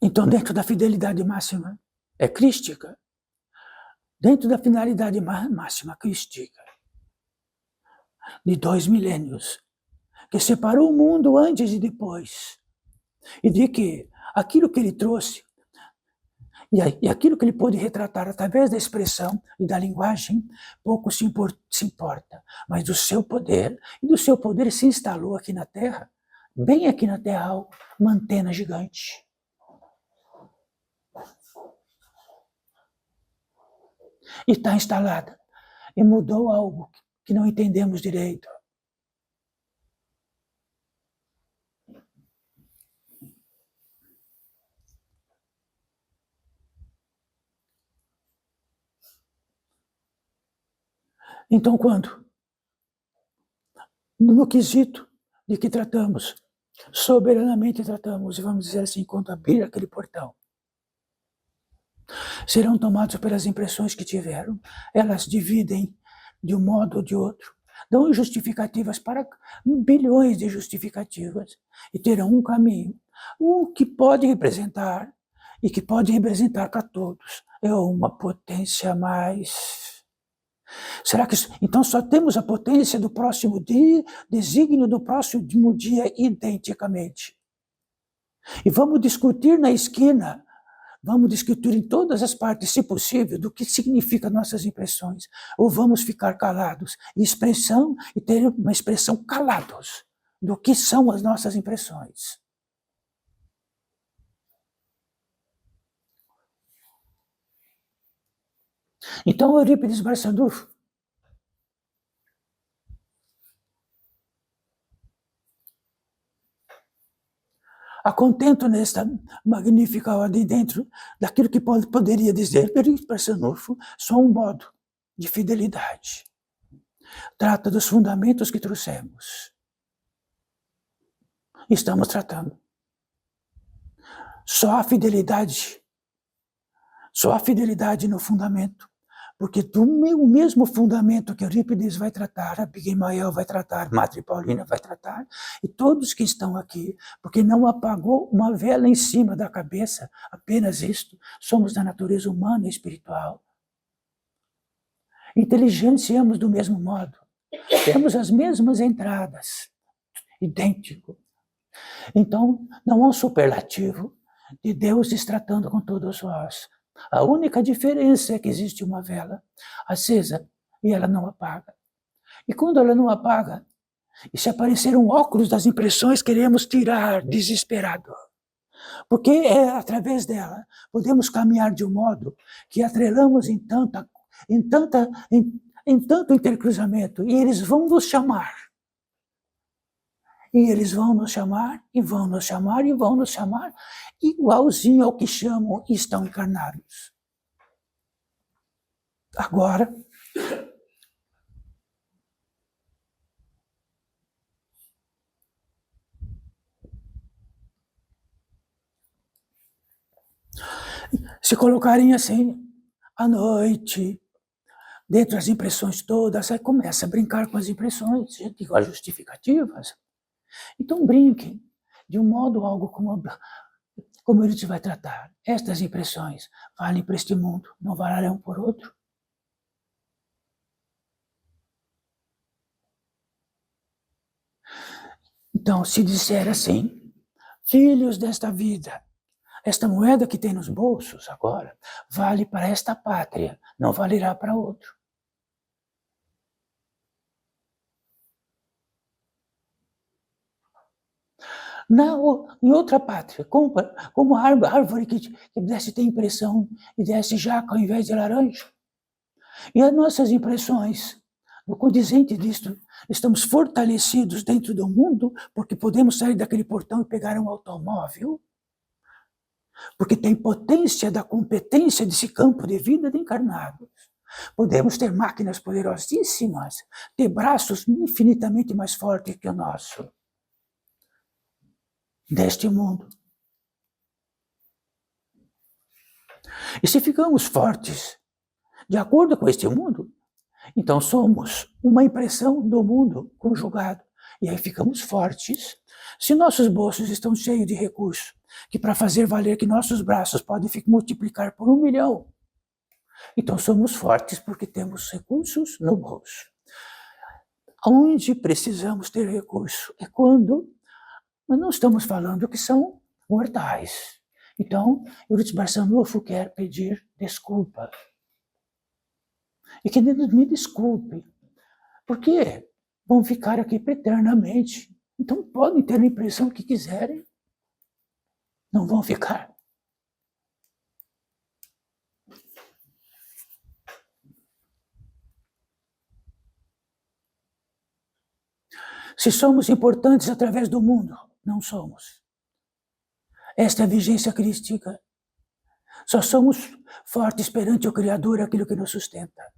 Speaker 2: Então, dentro da fidelidade máxima, é crística. Dentro da finalidade máxima crística, de 2 milênios, que separou o mundo antes e depois, e de que aquilo que ele trouxe, e aquilo que ele pôde retratar através da expressão e da linguagem, pouco se importa, mas do seu poder, e do seu poder se instalou aqui na Terra, bem aqui na Terra, uma antena gigante. E está instalada. E mudou algo que não entendemos direito. Então, quando no quesito de que tratamos, soberanamente tratamos, e vamos dizer assim, quando abrir aquele portão, serão tomados pelas impressões que tiveram, elas dividem de um modo ou de outro, dão justificativas para bilhões de justificativas, e terão um caminho, o que pode representar, e que pode representar para todos, é uma potência mais. Será que então só temos a potência do próximo dia, desígnio do próximo dia identicamente? E vamos discutir na esquina, vamos discutir em todas as partes, se possível, do que significam nossas impressões, ou vamos ficar calados, e ter uma expressão calados do que são as nossas impressões. Então, Eurípides Barçanufo, acontento nesta magnífica ordem dentro daquilo que poderia dizer, Eurípides Barçanufo, só um modo de fidelidade. Trata dos fundamentos que trouxemos. Estamos tratando. Só a fidelidade no fundamento, porque o mesmo fundamento que Eurípides vai tratar, a Abigail vai tratar, Madre Paulina vai tratar, e todos que estão aqui, porque não apagou uma vela em cima da cabeça, apenas isto, somos da natureza humana e espiritual. Inteligenciamos do mesmo modo, temos as mesmas entradas, idêntico. Então, não há um superlativo de Deus se tratando com todos nós. A única diferença é que existe uma vela acesa e ela não apaga. E quando ela não apaga, e se aparecer um óculos das impressões, queremos tirar desesperado. Porque é através dela podemos caminhar de um modo que atrelamos em tanto intercruzamento, e eles vão nos chamar. E eles vão nos chamar, e vão nos chamar, e vão nos chamar, igualzinho ao que chamam e estão encarnados. Agora, se colocarem assim, à noite, dentro das impressões todas, aí começa a brincar com as impressões, igual as justificativas. Então brinquem, de um modo algo como ele te vai tratar. Estas impressões valem para este mundo, não valerão por outro. Então, se disser assim, filhos desta vida, esta moeda que tem nos bolsos agora vale para esta pátria, não valerá para outro. Em outra pátria, como a árvore que desse ter impressão e desse jaca ao invés de laranja. E as nossas impressões, no condizente disto, estamos fortalecidos dentro do mundo, porque podemos sair daquele portão e pegar um automóvel, porque tem potência da competência desse campo de vida de encarnados. Podemos ter máquinas poderosíssimas, ter braços infinitamente mais fortes que o nosso, deste mundo. E se ficamos fortes, de acordo com este mundo, então somos uma impressão do mundo conjugado. E aí ficamos fortes. Se nossos bolsos estão cheios de recursos, que para fazer valer que nossos braços podem multiplicar por 1 milhão, então somos fortes porque temos recursos no bolso. Onde precisamos ter recurso é quando nós não estamos falando que são mortais. Então, Eurípides Barçanufo quer pedir desculpa. E que Deus me desculpe, porque vão ficar aqui eternamente. Então podem ter a impressão que quiserem, não vão ficar. Se somos importantes através do mundo, não somos. Esta é a vigência crística. Só somos fortes perante o Criador, aquilo que nos sustenta.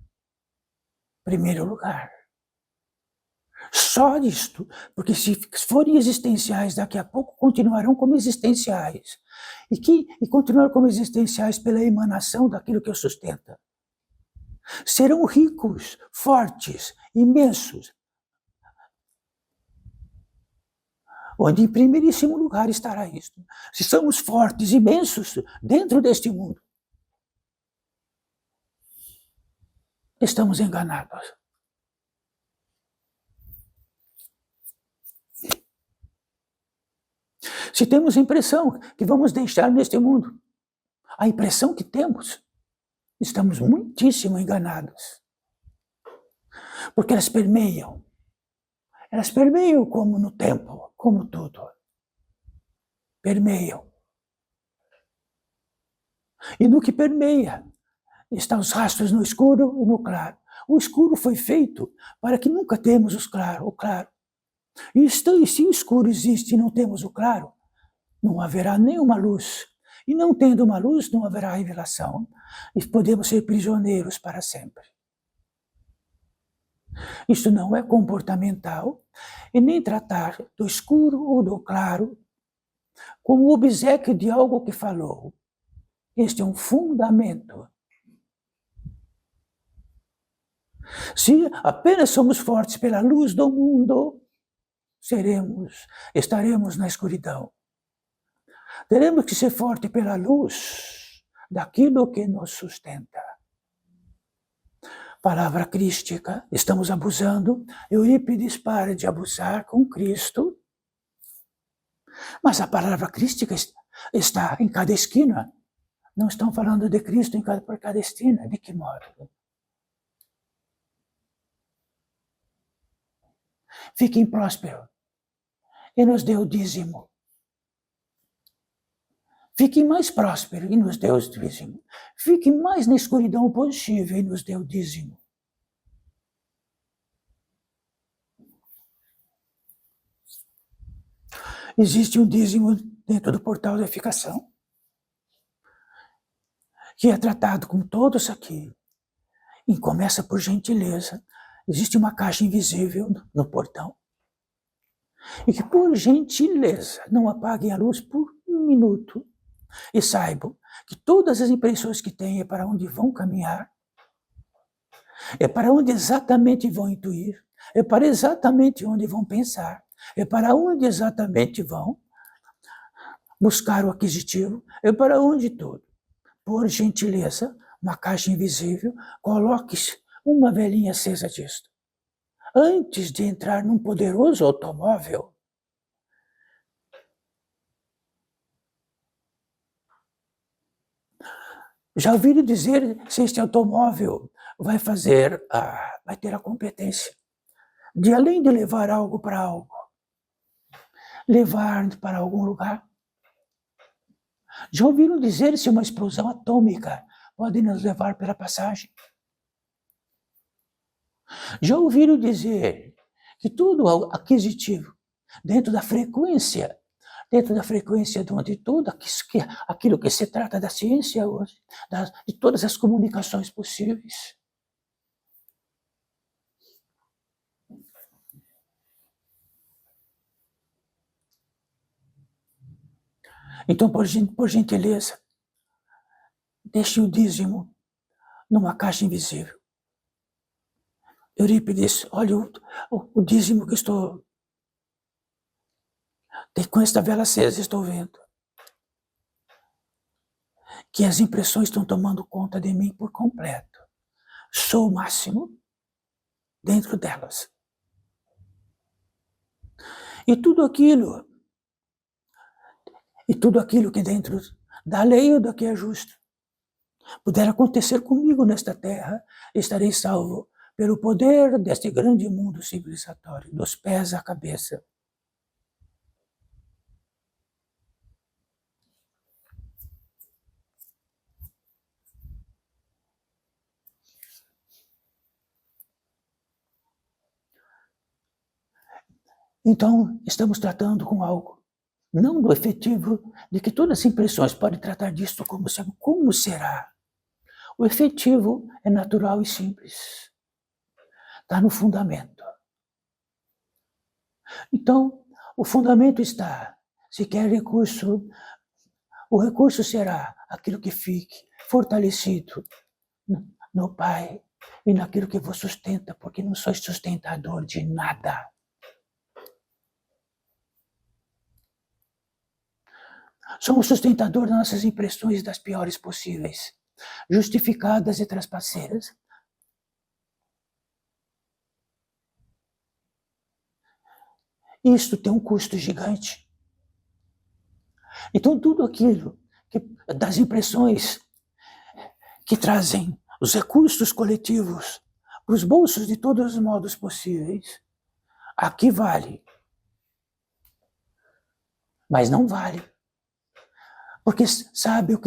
Speaker 2: Primeiro lugar. Só isto, porque se forem existenciais, daqui a pouco continuarão como existenciais. E continuar como existenciais pela emanação daquilo que os sustenta. Serão ricos, fortes, imensos, onde em primeiríssimo lugar estará isto. Se somos fortes, imensos, dentro deste mundo, estamos enganados. Se temos a impressão que vamos deixar neste mundo, a impressão que temos, estamos muitíssimo enganados. Porque elas permeiam como no tempo, como tudo. Permeiam. E no que permeia, estão os rastros no escuro e no claro. O escuro foi feito para que nunca temos o claro. E se o escuro existe e não temos o claro, não haverá nenhuma luz. E não tendo uma luz, não haverá revelação. E podemos ser prisioneiros para sempre. Isso não é comportamental, e nem tratar do escuro ou do claro como obséquio de algo que falou. Este é um fundamento. Se apenas somos fortes pela luz do mundo, estaremos na escuridão. Teremos que ser fortes pela luz daquilo que nos sustenta. Palavra crística, estamos abusando. Eurípides para de abusar com Cristo. Mas a palavra crística está em cada esquina. Não estão falando de Cristo por cada esquina. De que modo? Fiquem prósperos e nos dê o dízimo. Fiquem mais prósperos e nos dê o dízimo. Fiquem mais na escuridão possível e nos dê o dízimo. Existe um dízimo dentro do portal da edificação, que é tratado com todos aqui. E começa por gentileza. Existe uma caixa invisível no portão. E que, por gentileza, não apaguem a luz por um minuto. E saibam que todas as impressões que têm é para onde vão caminhar, é para onde exatamente vão intuir, é para exatamente onde vão pensar, é para onde exatamente vão buscar o aquisitivo, é para onde tudo. Por gentileza, uma caixa invisível, coloque uma velhinha acesa disto. Antes de entrar num poderoso automóvel, já ouviram dizer se este automóvel vai ter a competência de, além de levar algo para algo, levar para algum lugar? Já ouviram dizer se uma explosão atômica pode nos levar pela passagem? Já ouviram dizer que tudo aquisitivo, dentro da frequência de onde tudo aquilo que se trata da ciência hoje, de todas as comunicações possíveis. Então, por gentileza, deixe o dízimo numa caixa invisível. Eurípides, olha o dízimo que estou... Com esta vela acesa estou vendo que as impressões estão tomando conta de mim por completo. Sou o máximo dentro delas. E tudo aquilo que dentro da lei ou do que é justo puder acontecer comigo nesta terra, estarei salvo pelo poder deste grande mundo civilizatório, dos pés à cabeça. Então, estamos tratando com algo, não do efetivo, de que todas as impressões podem tratar disso como será. O efetivo é natural e simples. Está no fundamento. Então, o fundamento está. Se quer recurso, o recurso será aquilo que fique fortalecido no Pai e naquilo que vos sustenta, porque não sois sustentador de nada. Somos sustentador das nossas impressões das piores possíveis, justificadas e traspaseiras. Isto tem um custo gigante. Então, tudo aquilo das impressões que trazem os recursos coletivos para os bolsos de todos os modos possíveis, aqui vale. Mas não vale. Porque sabe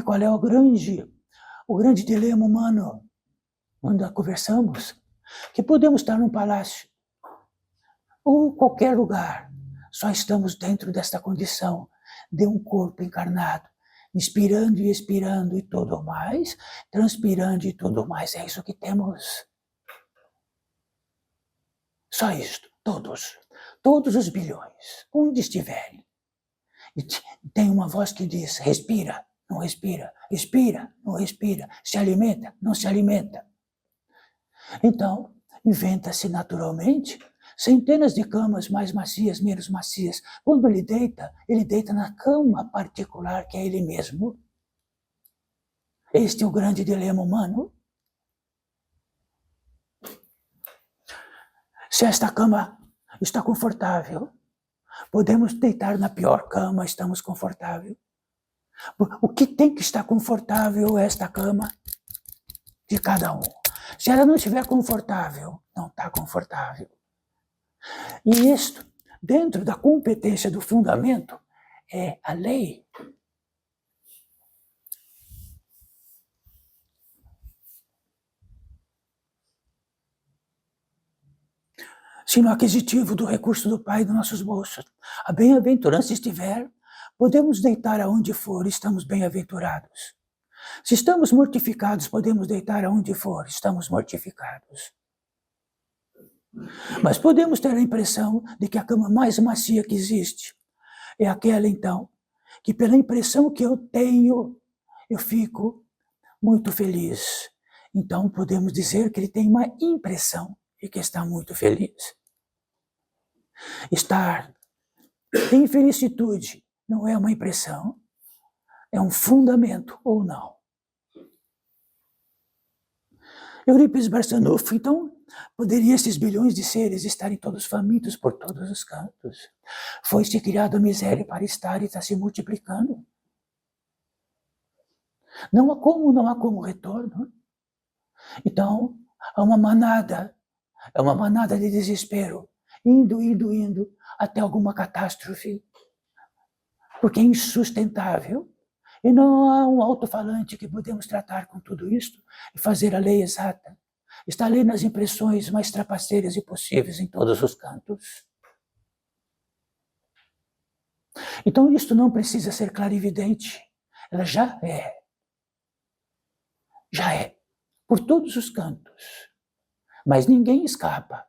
Speaker 2: qual é o grande dilema humano, quando conversamos? Que podemos estar num palácio ou qualquer lugar, só estamos dentro desta condição de um corpo encarnado, inspirando e expirando e tudo mais, transpirando e tudo mais, é isso que temos. Só isto, todos os bilhões, onde estiverem. E tem uma voz que diz, respira, não respira, respira, não respira, se alimenta, não se alimenta. Então, inventa-se naturalmente centenas de camas mais macias, menos macias. Quando ele deita na cama particular que é ele mesmo. Este é o grande dilema humano. Se esta cama está confortável, podemos deitar na pior cama, estamos confortáveis. O que tem que estar confortável é esta cama de cada um. Se ela não estiver confortável, não está confortável. E isto, dentro da competência do fundamento, é a lei. Se no aquisitivo do recurso do Pai dos nossos bolsos a bem-aventurança estiver, podemos deitar aonde for, estamos bem-aventurados. Se estamos mortificados, podemos deitar aonde for, estamos mortificados. Mas podemos ter a impressão de que a cama mais macia que existe é aquela, então, que pela impressão que eu tenho, eu fico muito feliz. Então podemos dizer que ele tem uma impressão e que está muito feliz. Estar em felicitude não é uma impressão, é um fundamento ou não. Eurípides Barçanufo, então, poderia esses bilhões de seres estarem todos famintos por todos os cantos. Foi-se criado a miséria para estar e está se multiplicando. Não há como retorno. Então, há uma manada de desespero, indo, até alguma catástrofe, porque é insustentável. E não há um alto-falante que podemos tratar com tudo isto e fazer a lei exata. Está a lei nas impressões mais trapaceiras e possíveis em todos os cantos. Então isto não precisa ser clarividente, ela já é. Já é, por todos os cantos. Mas ninguém escapa.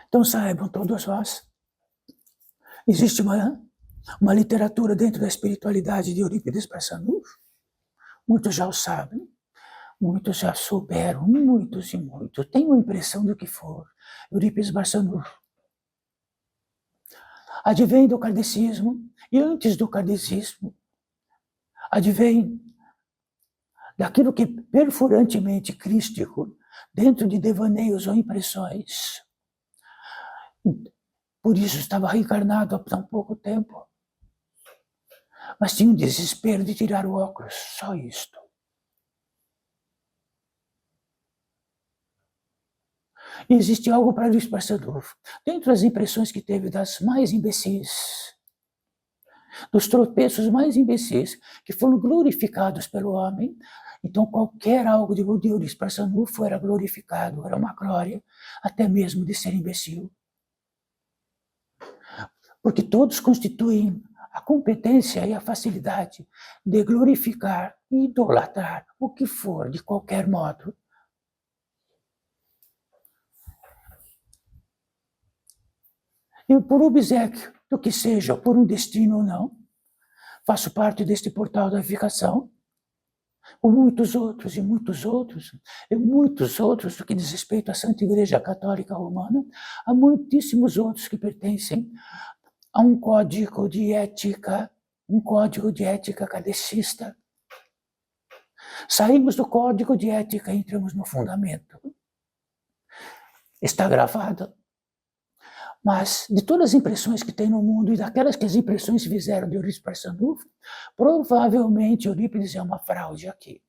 Speaker 2: Então saibam todos vós, existe uma literatura dentro da espiritualidade de Eurípides Barçanufo, muitos já o sabem, muitos já souberam, muitos e muitos, tenho a impressão do que for, Eurípides Barçanufo. Advém do kardecismo, e antes do kardecismo, advém daquilo que é perfurantemente crístico, dentro de devaneios ou impressões. Por isso estava reencarnado há tão pouco tempo. Mas tinha um desespero de tirar o óculos, só isto. E existe algo para Luís Barçanufo, dentro das impressões que teve das mais imbecis, dos tropeços mais imbecis, que foram glorificados pelo homem. Então qualquer algo de Luís Barçanufo era glorificado, era uma glória, até mesmo de ser imbecil. Porque todos constituem a competência e a facilidade de glorificar e idolatrar o que for, de qualquer modo. E por obséquio do que seja, por um destino ou não, faço parte deste portal da unificação, com muitos outros e muitos outros, e muitos outros do que diz respeito à Santa Igreja Católica Romana, há muitíssimos outros que pertencem a um código de ética kardecista. Saímos do código de ética e entramos no fundamento. Está gravado. Mas, de todas as impressões que tem no mundo e daquelas que as impressões fizeram de Eurípides Barçanufo, provavelmente Eurípides é uma fraude aqui.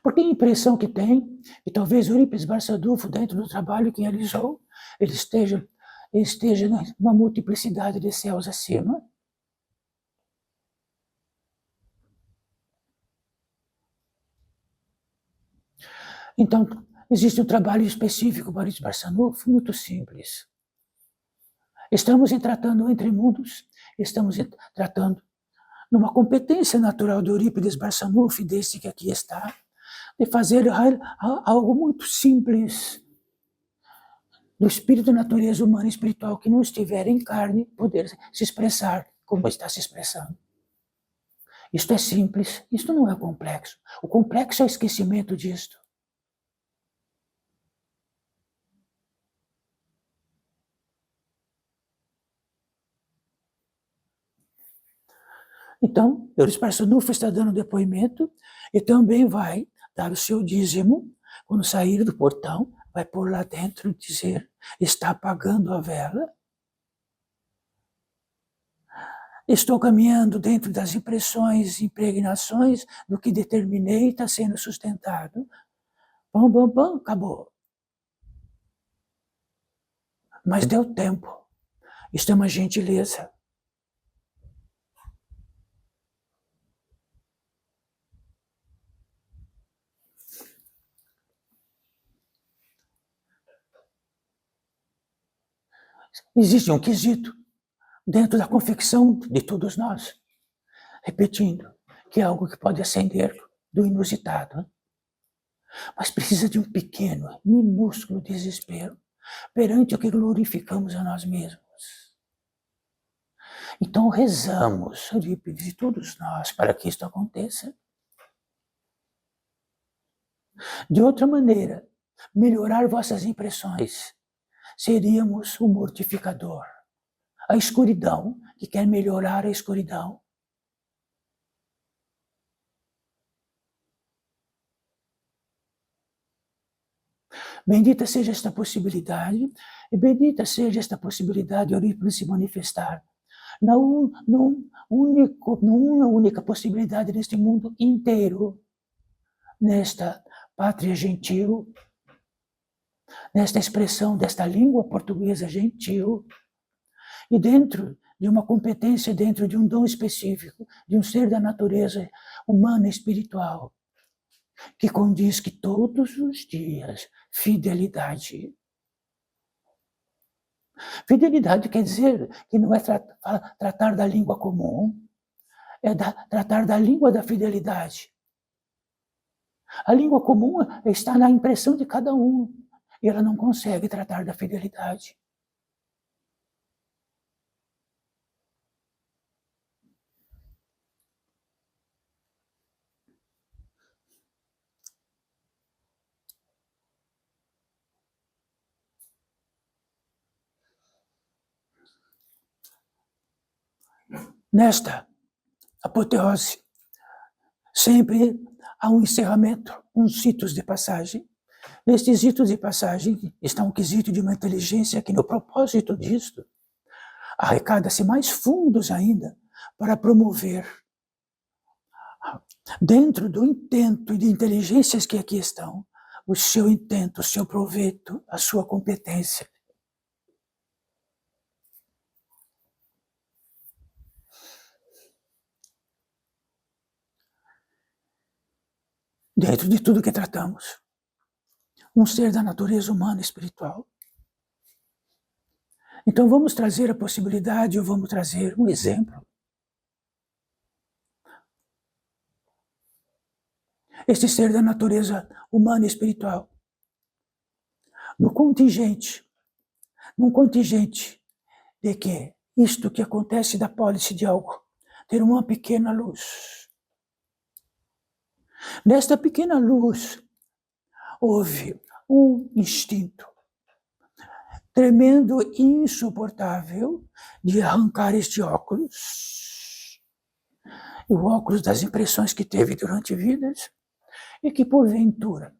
Speaker 2: Porque a impressão que tem, e talvez Eurípides Barçanufo, dentro do trabalho que realizou, ele esteja numa multiplicidade de céus acima. Então, existe um trabalho específico para Eurípides Barçanufo, muito simples. Estamos tratando entre mundos, estamos tratando numa competência natural de Eurípides Barçanufo, desse que aqui está, de fazer algo muito simples do espírito de natureza humana e espiritual que não estiver em carne, poder se expressar como está se expressando. Isto é simples, isto não é complexo. O complexo é o esquecimento disto. Então, Eurípides Barçanufo está dando depoimento e também vai dar o seu dízimo quando sair do portão, vai pôr lá dentro e dizer, está apagando a vela. Estou caminhando dentro das impressões e impregnações do que determinei e está sendo sustentado. Pam, pam, pam, acabou. Mas deu tempo. Isto é uma gentileza. Existe um quesito dentro da confecção de todos nós, repetindo, que é algo que pode acender do inusitado, mas precisa de um pequeno, minúsculo desespero perante o que glorificamos a nós mesmos. Então rezamos, Eurípides e todos nós, para que isto aconteça. De outra maneira, melhorar vossas impressões, seríamos o mortificador. A escuridão, que quer melhorar a escuridão. Bendita seja esta possibilidade, e bendita seja esta possibilidade de Eurípides se manifestar numa única possibilidade neste mundo inteiro, nesta pátria gentil, nesta expressão desta língua portuguesa gentil, e dentro de uma competência, dentro de um dom específico, de um ser da natureza humana e espiritual, que condiz que todos os dias, fidelidade. Fidelidade quer dizer que não é tratar da língua comum, é tratar da língua da fidelidade. A língua comum está na impressão de cada um, e ela não consegue tratar da fidelidade. Nesta apoteose, sempre há um encerramento, uns ritos de passagem. Nestes ritos de passagem está um quesito de uma inteligência que, no propósito disto, arrecada-se mais fundos ainda para promover, dentro do intento e de inteligências que aqui estão, o seu intento, o seu proveito, a sua competência. Dentro de tudo que tratamos, um ser da natureza humana e espiritual Então vamos trazer a possibilidade, ou vamos trazer um exemplo. Este ser da natureza humana e espiritual, num contingente de que isto que acontece da pólice de algo, ter uma pequena luz. Nesta pequena luz, houve um instinto tremendo e insuportável de arrancar este óculos. E o óculos das impressões que teve durante vidas, e que porventura,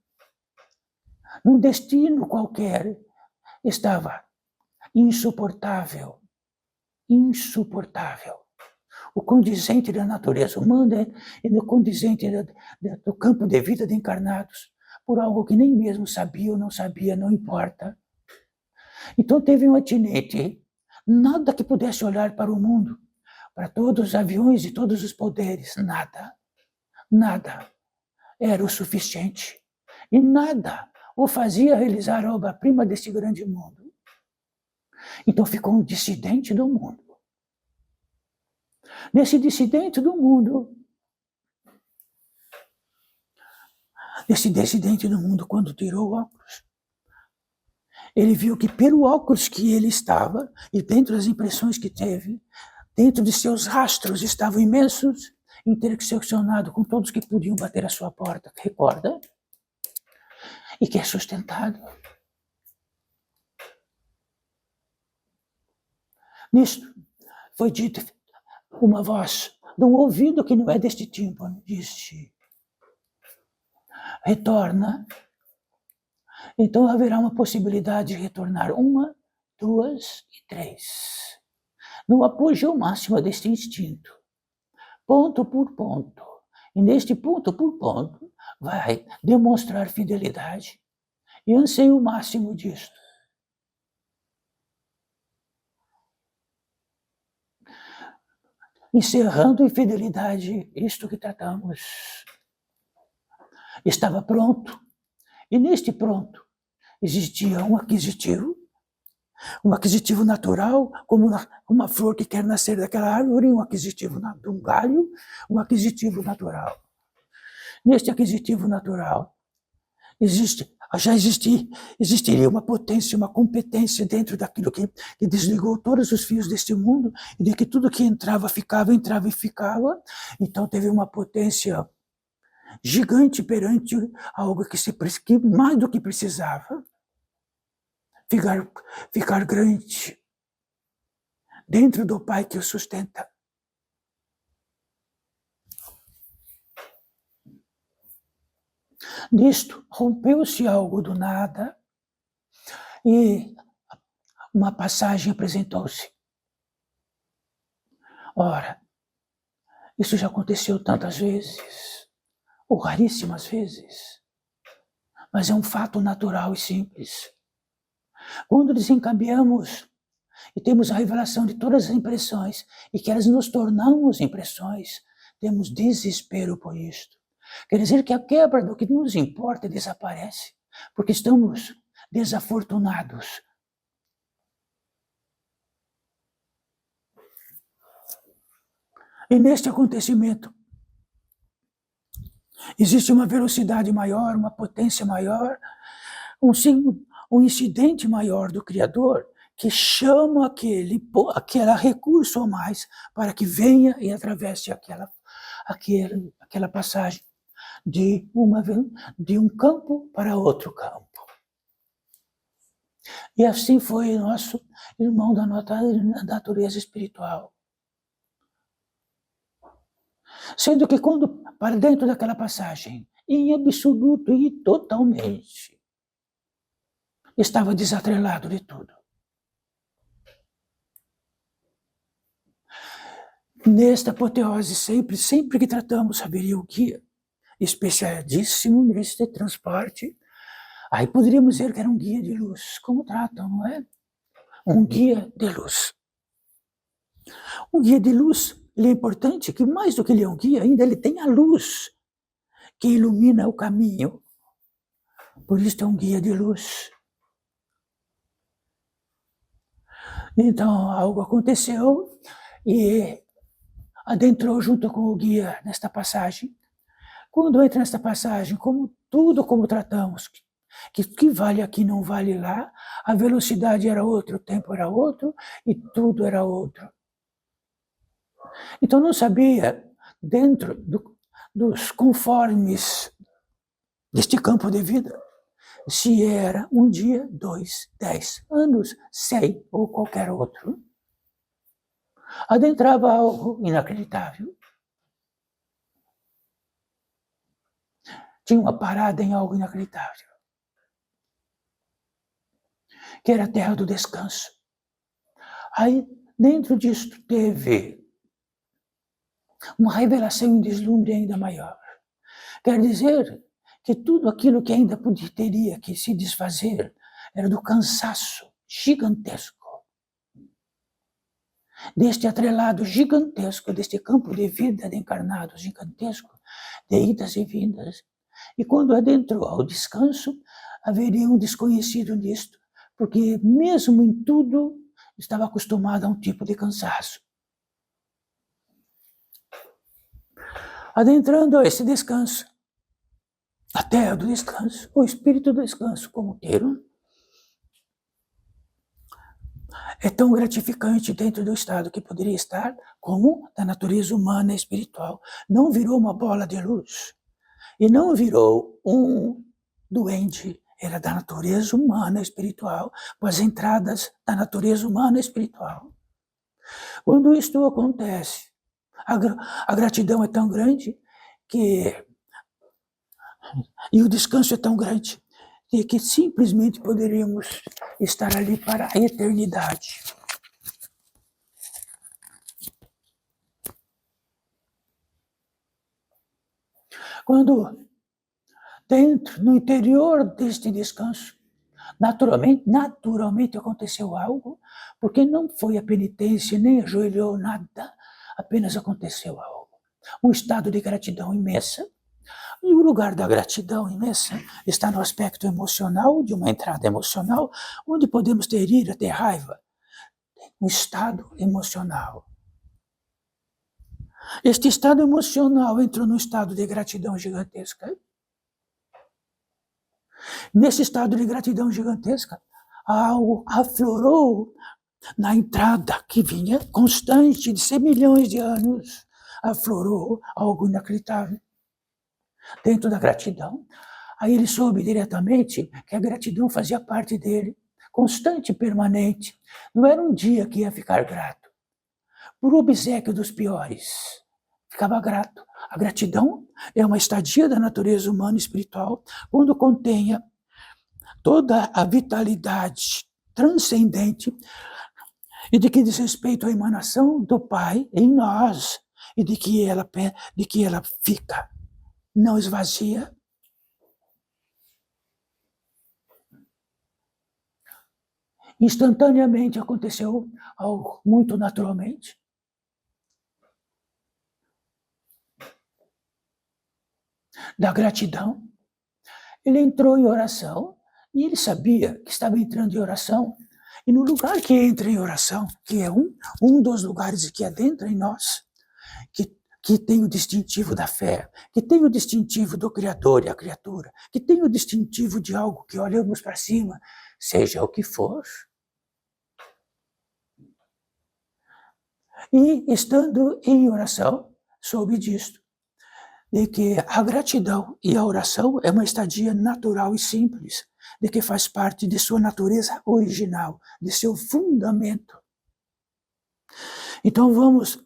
Speaker 2: num destino qualquer, estava insuportável. O condizente da natureza humana e do condizente do campo de vida de encarnados, por algo que nem mesmo sabia ou não sabia, não importa. Então teve um atinente, nada que pudesse olhar para o mundo, para todos os aviões e todos os poderes, nada era o suficiente. E nada o fazia realizar a obra-prima desse grande mundo. Então ficou um dissidente do mundo. Nesse dissidente do mundo, quando tirou o óculos, ele viu que pelo óculos que ele estava, e dentro das impressões que teve, dentro de seus rastros estavam imensos, interseccionado com todos que podiam bater a sua porta, recorda? E que é sustentado. Nisto foi dito uma voz de um ouvido que não é deste tímpano, disse: retorna. Então haverá uma possibilidade de retornar 1, 2 e 3. No apogeu máximo deste instinto, ponto por ponto. E neste ponto por ponto vai demonstrar fidelidade e anseio máximo disto. Encerrando em fidelidade isto que tratamos. Estava pronto. E neste pronto existia um aquisitivo natural, como uma flor que quer nascer daquela árvore, um aquisitivo de um galho, um aquisitivo natural. Neste aquisitivo natural existiria uma potência, uma competência dentro daquilo que desligou todos os fios deste mundo, e de que tudo que entrava e ficava. Então teve uma potência gigante perante algo que mais do que precisava, ficar grande dentro do Pai que o sustenta. Nisto, rompeu-se algo do nada e uma passagem apresentou-se. Ora, isso já aconteceu tantas vezes, ou raríssimas vezes, mas é um fato natural e simples. Quando desencaminhamos e temos a revelação de todas as impressões e que elas nos tornamos impressões, temos desespero por isto. Quer dizer que a quebra do que nos importa desaparece, porque estamos desafortunados. E neste acontecimento, existe uma velocidade maior, uma potência maior, um incidente maior do Criador, que chama aquele recurso a mais para que venha e atravesse aquela passagem de um campo para outro campo. E assim foi nosso irmão da natureza espiritual. Sendo que quando, para dentro daquela passagem, em absoluto e totalmente, estava desatrelado de tudo. Nesta apoteose, sempre que tratamos, haveria o guia especialíssimo neste transporte. Aí poderíamos dizer que era um guia de luz, como tratam, não é? Um guia de luz. Um guia de luz, ele é importante, que mais do que ele é um guia, ainda ele tem a luz que ilumina o caminho. Por isso é um guia de luz. Então, algo aconteceu e adentrou junto com o guia nesta passagem. Quando entra nesta passagem, como tudo como tratamos, que vale aqui não vale lá, a velocidade era outra, o tempo era outro e tudo era outro. Então não sabia, dentro dos conformes deste campo de vida, se era um dia, 2, 10 anos, 100 ou qualquer outro. Adentrava algo inacreditável. Tinha uma parada em algo inacreditável, que era a terra do descanso. Aí, dentro disso, teve uma revelação e um deslumbre ainda maior. Quer dizer que tudo aquilo que ainda teria que se desfazer era do cansaço gigantesco, deste atrelado gigantesco, deste campo de vida de encarnados gigantesco, de idas e vindas. E quando adentrou ao descanso, haveria um desconhecido nisto, porque mesmo em tudo estava acostumado a um tipo de cansaço. Adentrando a esse descanso, a terra do descanso, o espírito do descanso como termo, é tão gratificante dentro do estado que poderia estar como da natureza humana e espiritual. Não virou uma bola de luz e não virou um duende, era da natureza humana e espiritual, com as entradas da natureza humana e espiritual. Quando isto acontece, a gratidão é tão grande e o descanso é tão grande que simplesmente poderíamos estar ali para a eternidade. Quando dentro, no interior deste descanso, naturalmente aconteceu algo, porque não foi a penitência, nem ajoelhou nada, apenas aconteceu algo. Um estado de gratidão imensa. E o lugar da gratidão imensa está no aspecto emocional, de uma entrada emocional, onde podemos ter ira, ter raiva. Um estado emocional. Este estado emocional entrou no estado de gratidão gigantesca. Nesse estado de gratidão gigantesca, algo aflorou na entrada que vinha constante de 100 milhões de anos. Aflorou algo inacreditável dentro da gratidão. Aí ele soube diretamente que a gratidão fazia parte dele, constante e permanente. Não era um dia que ia ficar grato. Por obséquio dos piores, ficava grato. A gratidão é uma estadia da natureza humana e espiritual, quando contenha toda a vitalidade transcendente e de que diz respeito à emanação do Pai em nós e de que ela fica, não esvazia. Instantaneamente aconteceu algo muito naturalmente. Da gratidão. Ele entrou em oração e ele sabia que estava entrando em oração. E no lugar que entra em oração, que é um dos lugares que adentra em nós, que tem o distintivo da fé, que tem o distintivo do Criador e a criatura, que tem o distintivo de algo que olhamos para cima, seja o que for. E estando em oração, soube disto, de que a gratidão e a oração é uma estadia natural e simples, de que faz parte de sua natureza original, de seu fundamento. Então vamos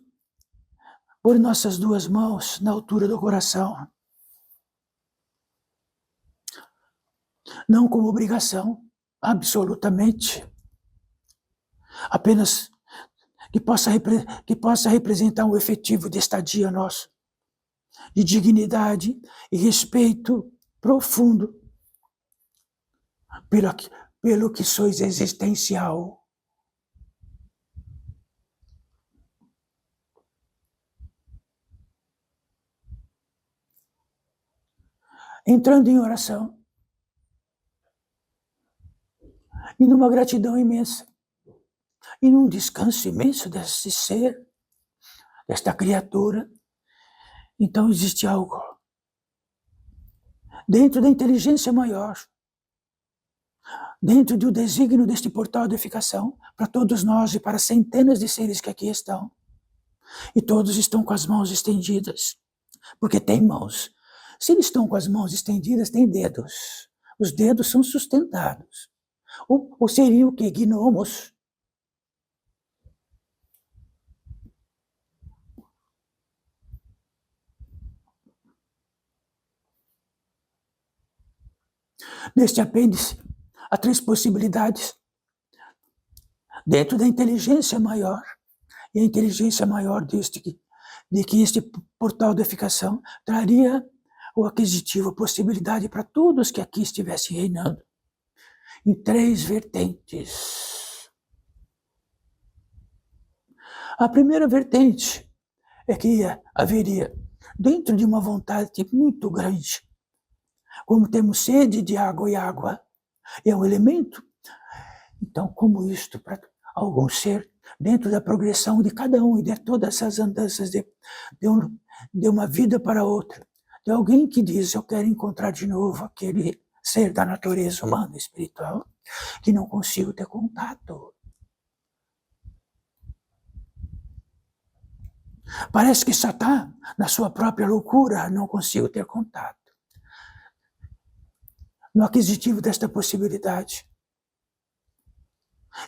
Speaker 2: pôr nossas duas mãos na altura do coração, não como obrigação, absolutamente, apenas que possa representar um efetivo de estadia nosso, de dignidade e respeito profundo pelo que sois existencial. Entrando em oração e numa gratidão imensa, E num descanso imenso desse ser, desta criatura, então existe algo dentro da inteligência maior, dentro do desígnio deste portal de edificação, para todos nós e para centenas de seres que aqui estão. E todos estão com as mãos estendidas, porque tem mãos. Se eles estão com as mãos estendidas, tem dedos. Os dedos são sustentados. Ou seriam o quê? Gnomos. Neste apêndice, há 3 possibilidades. Dentro da inteligência maior, e a inteligência maior de que este portal de edificação traria o aquisitivo, a possibilidade para todos que aqui estivessem reinando, em 3 vertentes. A primeira vertente é que haveria, dentro de uma vontade muito grande, como temos sede de água e água é um elemento, então como isto para algum ser, dentro da progressão de cada um e de todas essas andanças de uma vida para outra, de alguém que diz, eu quero encontrar de novo aquele ser da natureza humana, espiritual, que não consigo ter contato. Parece que só está na sua própria loucura, não consigo ter contato. No aquisitivo desta possibilidade.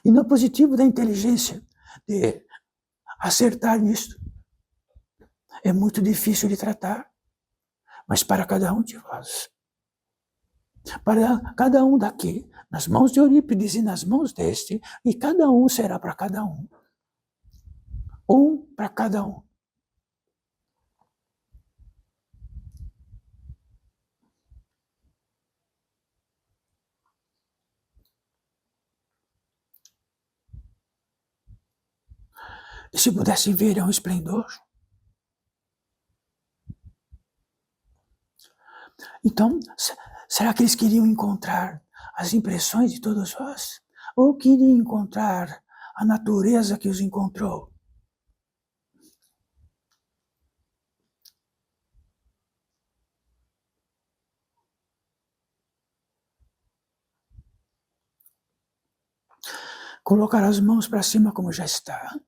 Speaker 2: E no positivo da inteligência de acertar nisto. É muito difícil de tratar, mas para cada um de vós, para cada um daqui, nas mãos de Eurípides e nas mãos deste, e cada um será para cada um. Um para cada um. E se pudessem ver, é um esplendor. Então, será que eles queriam encontrar as impressões de todos vós? Ou queriam encontrar a natureza que os encontrou? Colocar as mãos para cima como já está.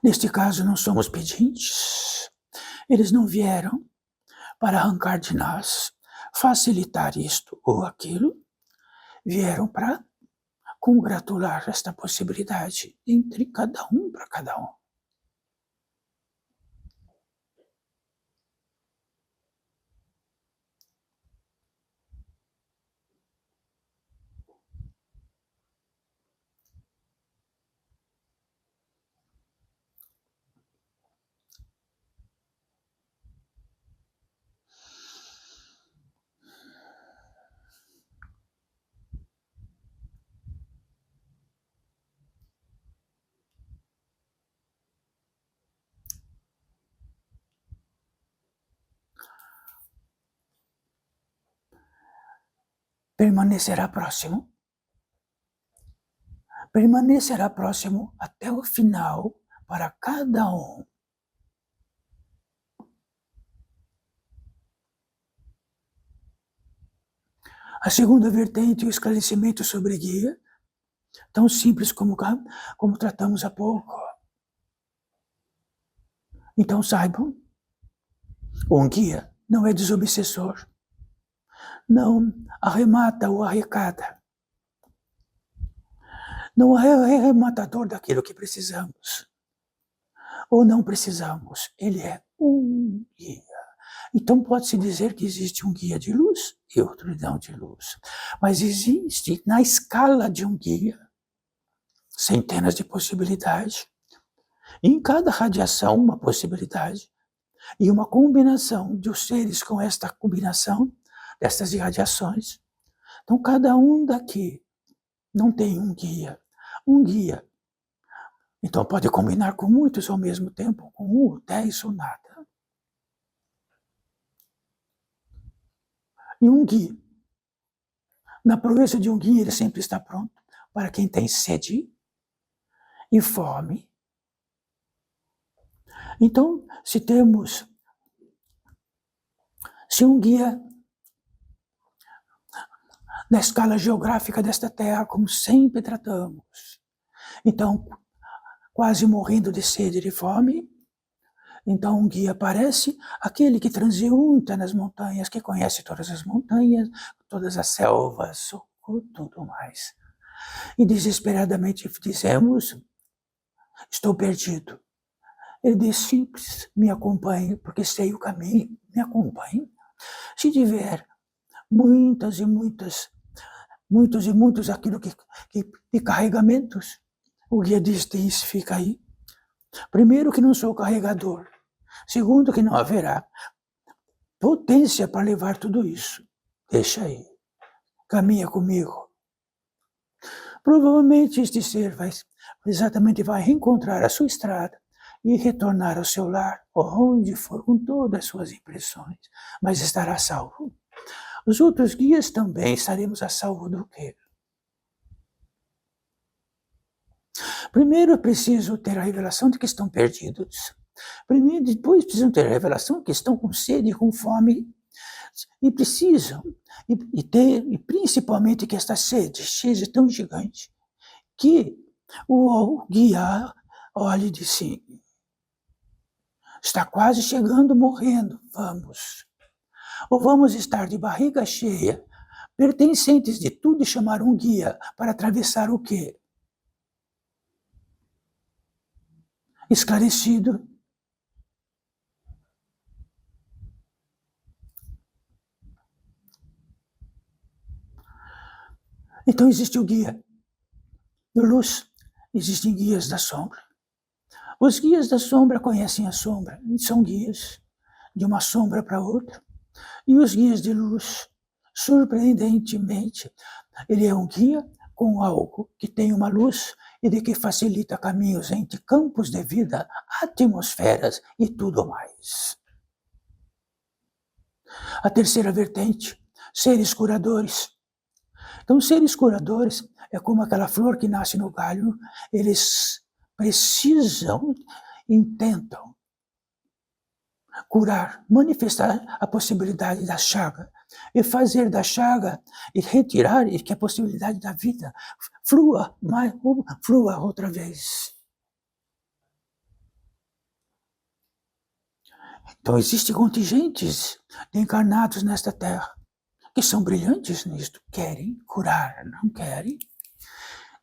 Speaker 2: Neste caso, não somos pedintes. Eles não vieram para arrancar de nós, facilitar isto ou aquilo. Vieram para congratular esta possibilidade entre cada um para cada um. Permanecerá próximo. Permanecerá próximo até o final para cada um. A segunda vertente, o esclarecimento sobre guia, tão simples como tratamos há pouco. Então saibam, um guia não é desobsessor, não arremata ou arrecada, não é arrematador daquilo que precisamos ou não precisamos, ele é um guia. Então pode-se dizer que existe um guia de luz e outro não de luz. Mas existe, na escala de um guia, centenas de possibilidades. Em cada radiação, uma possibilidade. E uma combinação de os seres com esta combinação dessas irradiações. Então cada um daqui não tem um guia. Um guia. Então pode combinar com muitos ao mesmo tempo, com 1, 10 ou nada. E um guia Na proeza de um guia, ele sempre está pronto para quem tem sede e fome. Então, se um guia na escala geográfica desta terra, como sempre tratamos, então, quase morrendo de sede e de fome, então um guia aparece, aquele que transeunta nas montanhas, que conhece todas as montanhas, todas as selvas, tudo mais. E desesperadamente dizemos, estou perdido. Ele diz, simples, me acompanhe, porque sei o caminho, me acompanhe. Se tiver muitos e muitos aquilo de carregamentos, o guia diz, fica aí. Primeiro, que não sou carregador. Segundo, que não haverá potência para levar tudo isso. Deixa aí. Caminha comigo. Provavelmente este ser vai reencontrar a sua estrada e retornar ao seu lar, onde for, com todas as suas impressões, mas estará salvo. Os outros guias também estaremos a salvo do quê? Primeiro é preciso ter a revelação de que estão perdidos. Primeiro, depois precisam ter a revelação de que estão com sede e com fome. E precisam, e principalmente que esta sede seja tão gigante, que o guia olhe e diz assim, está quase chegando, morrendo, vamos. Ou vamos estar de barriga cheia, pertencentes de tudo e chamar um guia para atravessar o quê? Esclarecido. Então existe o guia da luz, existem guias da sombra. Os guias da sombra conhecem a sombra, e são guias de uma sombra para outra. E os guias de luz, surpreendentemente, ele é um guia com algo que tem uma luz e de que facilita caminhos entre campos de vida, atmosferas e tudo mais. A terceira vertente, seres curadores. Então, seres curadores é como aquela flor que nasce no galho, eles precisam, intentam curar, manifestar a possibilidade da chaga e fazer da chaga e retirar e que a possibilidade da vida flua outra vez. Então existem contingentes de encarnados nesta terra que são brilhantes nisto, querem curar, não querem?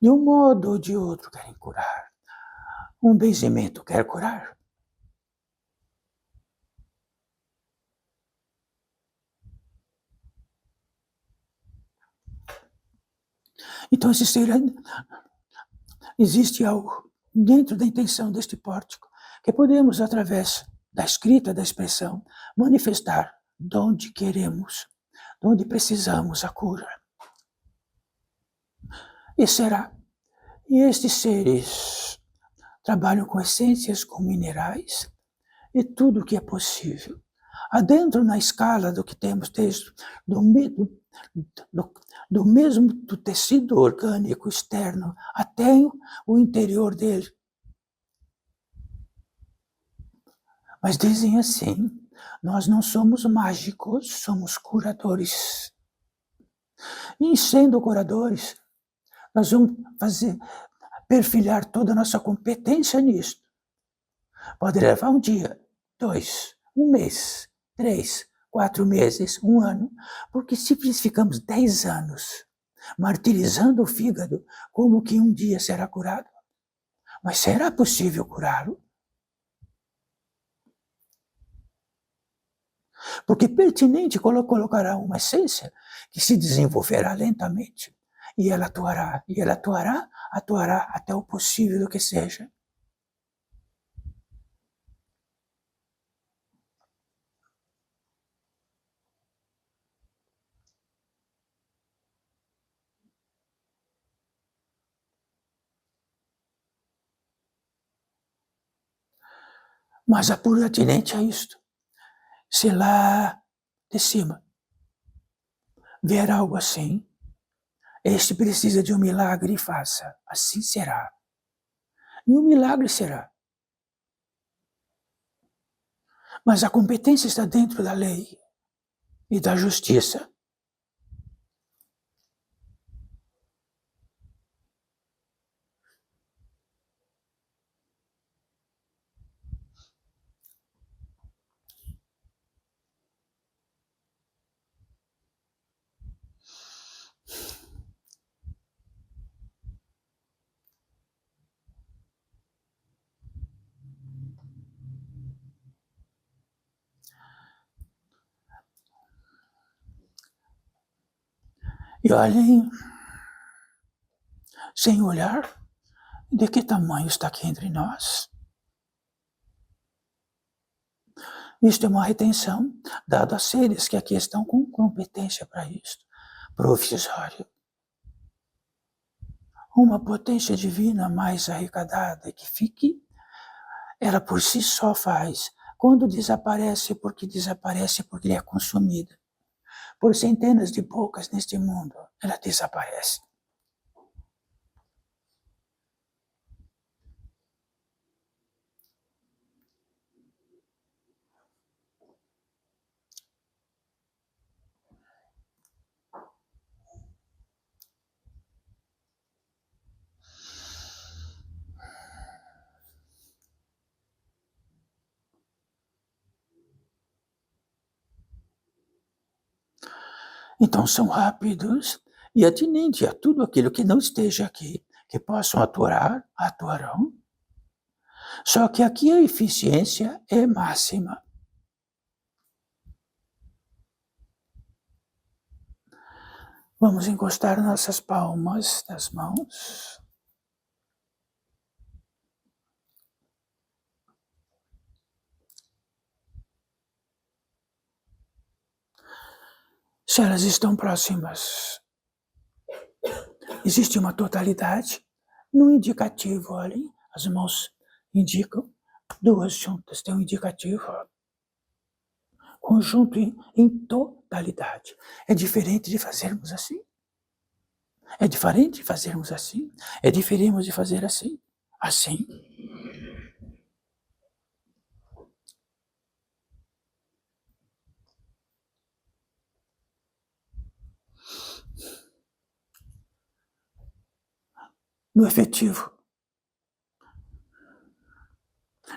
Speaker 2: De um modo ou de outro querem curar. Um benzimento quer curar? Então existe algo dentro da intenção deste pórtico que podemos, através da escrita, da expressão, manifestar de onde queremos, de onde precisamos a cura. E será. E estes seres trabalham com essências, com minerais e tudo o que é possível. Adentro na escala do que temos desde do mesmo do tecido orgânico externo até o interior dele. Mas dizem assim, nós não somos mágicos, somos curadores. E sendo curadores, nós vamos perfilhar toda a nossa competência nisto. Pode levar um dia, 2, um mês, 3, 4 meses, um ano, porque se ficamos 10 anos martirizando o fígado, como que um dia será curado? Mas será possível curá-lo? Porque pertinente colocará uma essência que se desenvolverá lentamente, e ela atuará até o possível do que seja. Mas a por atinente a isto, se lá de cima vier algo assim, Este precisa de um milagre e faça. Assim será. E o milagre será. Mas a competência está dentro da lei e da justiça. E olhem, sem olhar, de que tamanho está aqui entre nós. Isto é uma retenção dada a seres que aqui estão com competência para isto, provisório. Uma potência divina mais arrecadada que fique, ela por si só faz. Quando desaparece porque é consumida. Por centenas de bocas neste mundo, ela desaparece. Então são rápidos e atinentes a tudo aquilo que não esteja aqui, que possam atuar, atuarão. Só que aqui a eficiência é máxima. Vamos encostar nossas palmas das mãos. Se elas estão próximas, existe uma totalidade. No indicativo, olhem, as mãos indicam, duas juntas tem um indicativo. Conjunto em totalidade. É diferente de fazermos assim. É diferente de fazermos assim. É diferente de fazer assim. Assim. No efetivo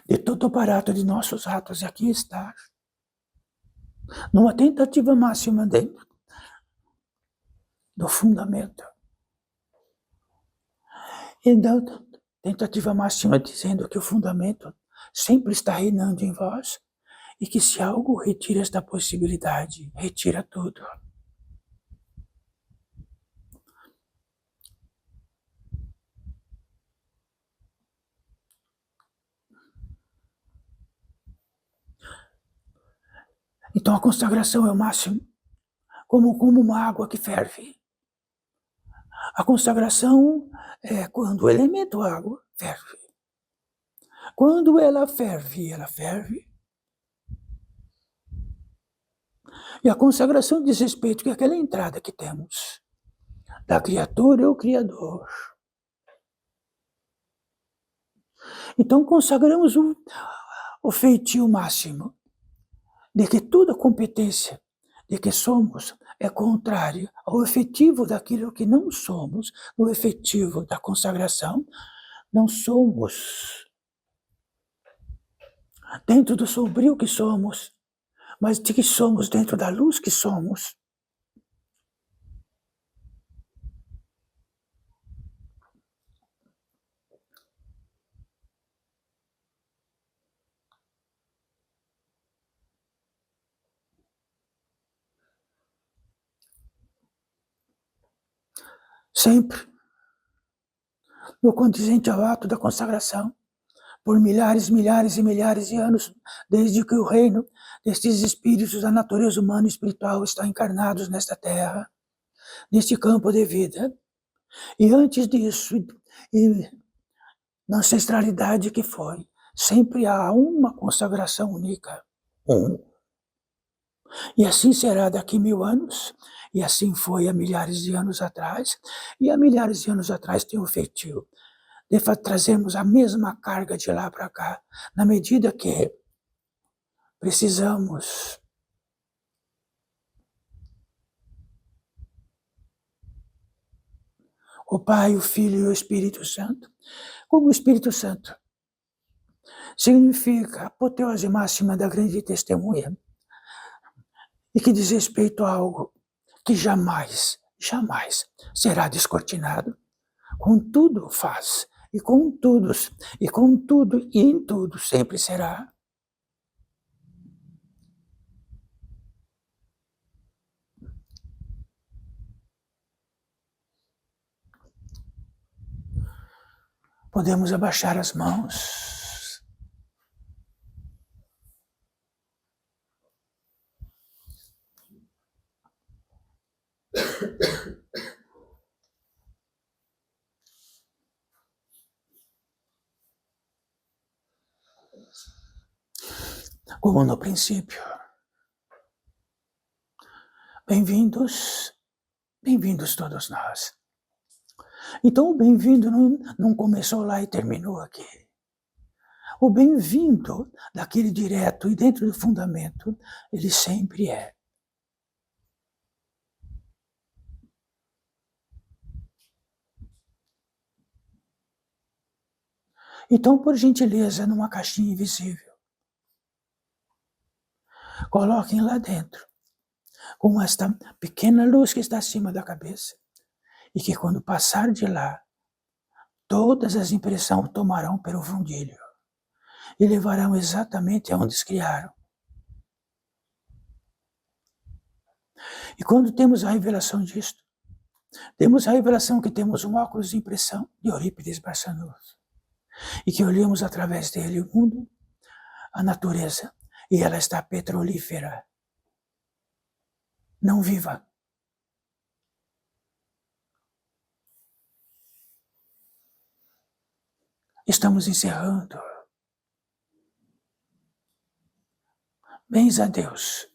Speaker 2: de todo o aparato de nossos atos, aqui está. Numa tentativa máxima dentro do fundamento. E da tentativa máxima dizendo que o fundamento sempre está reinando em vós e que se algo retira esta possibilidade, retira tudo. Então a consagração é o máximo, como uma água que ferve. A consagração é quando o elemento água ferve. Quando ela ferve. E a consagração diz respeito que aquela entrada que temos da criatura ao Criador. Então consagramos o feitio máximo de que toda competência de que somos é contrária ao efetivo daquilo que não somos, no efetivo da consagração, não somos dentro do sombrio que somos, mas de que somos dentro da luz que somos. Sempre, no condizente ao ato da consagração, por milhares e milhares de anos, desde que o reino destes espíritos da natureza humana e espiritual estão encarnados nesta terra, neste campo de vida. E antes disso, e na ancestralidade que foi, sempre há uma consagração única. E assim será daqui 1000 anos, E assim foi há milhares de anos atrás, e há milhares de anos atrás tem o feitio de trazermos a mesma carga de lá para cá, na medida que precisamos o Pai, o Filho e o Espírito Santo. Como o Espírito Santo significa a apoteose máxima da grande testemunha e que diz respeito a algo que jamais, jamais será descortinado. Com tudo faz, e com todos, e com tudo e em tudo sempre será. Podemos abaixar as mãos. Como no princípio. Bem-vindos, bem-vindos todos nós. Então o bem-vindo não começou lá e terminou aqui. O bem-vindo daquele direto e dentro do fundamento, ele sempre é. Então, por gentileza, numa caixinha invisível, coloquem lá dentro, com esta pequena luz que está acima da cabeça, e que quando passar de lá, todas as impressões tomarão pelo fundilho e levarão exatamente aonde os criaram. E quando temos a revelação disto, temos a revelação que temos um óculos de impressão de Eurípides Barçanufo, e que olhamos através dele o mundo, a natureza, e ela está petrolífera, não viva. Estamos encerrando. Bens a Deus.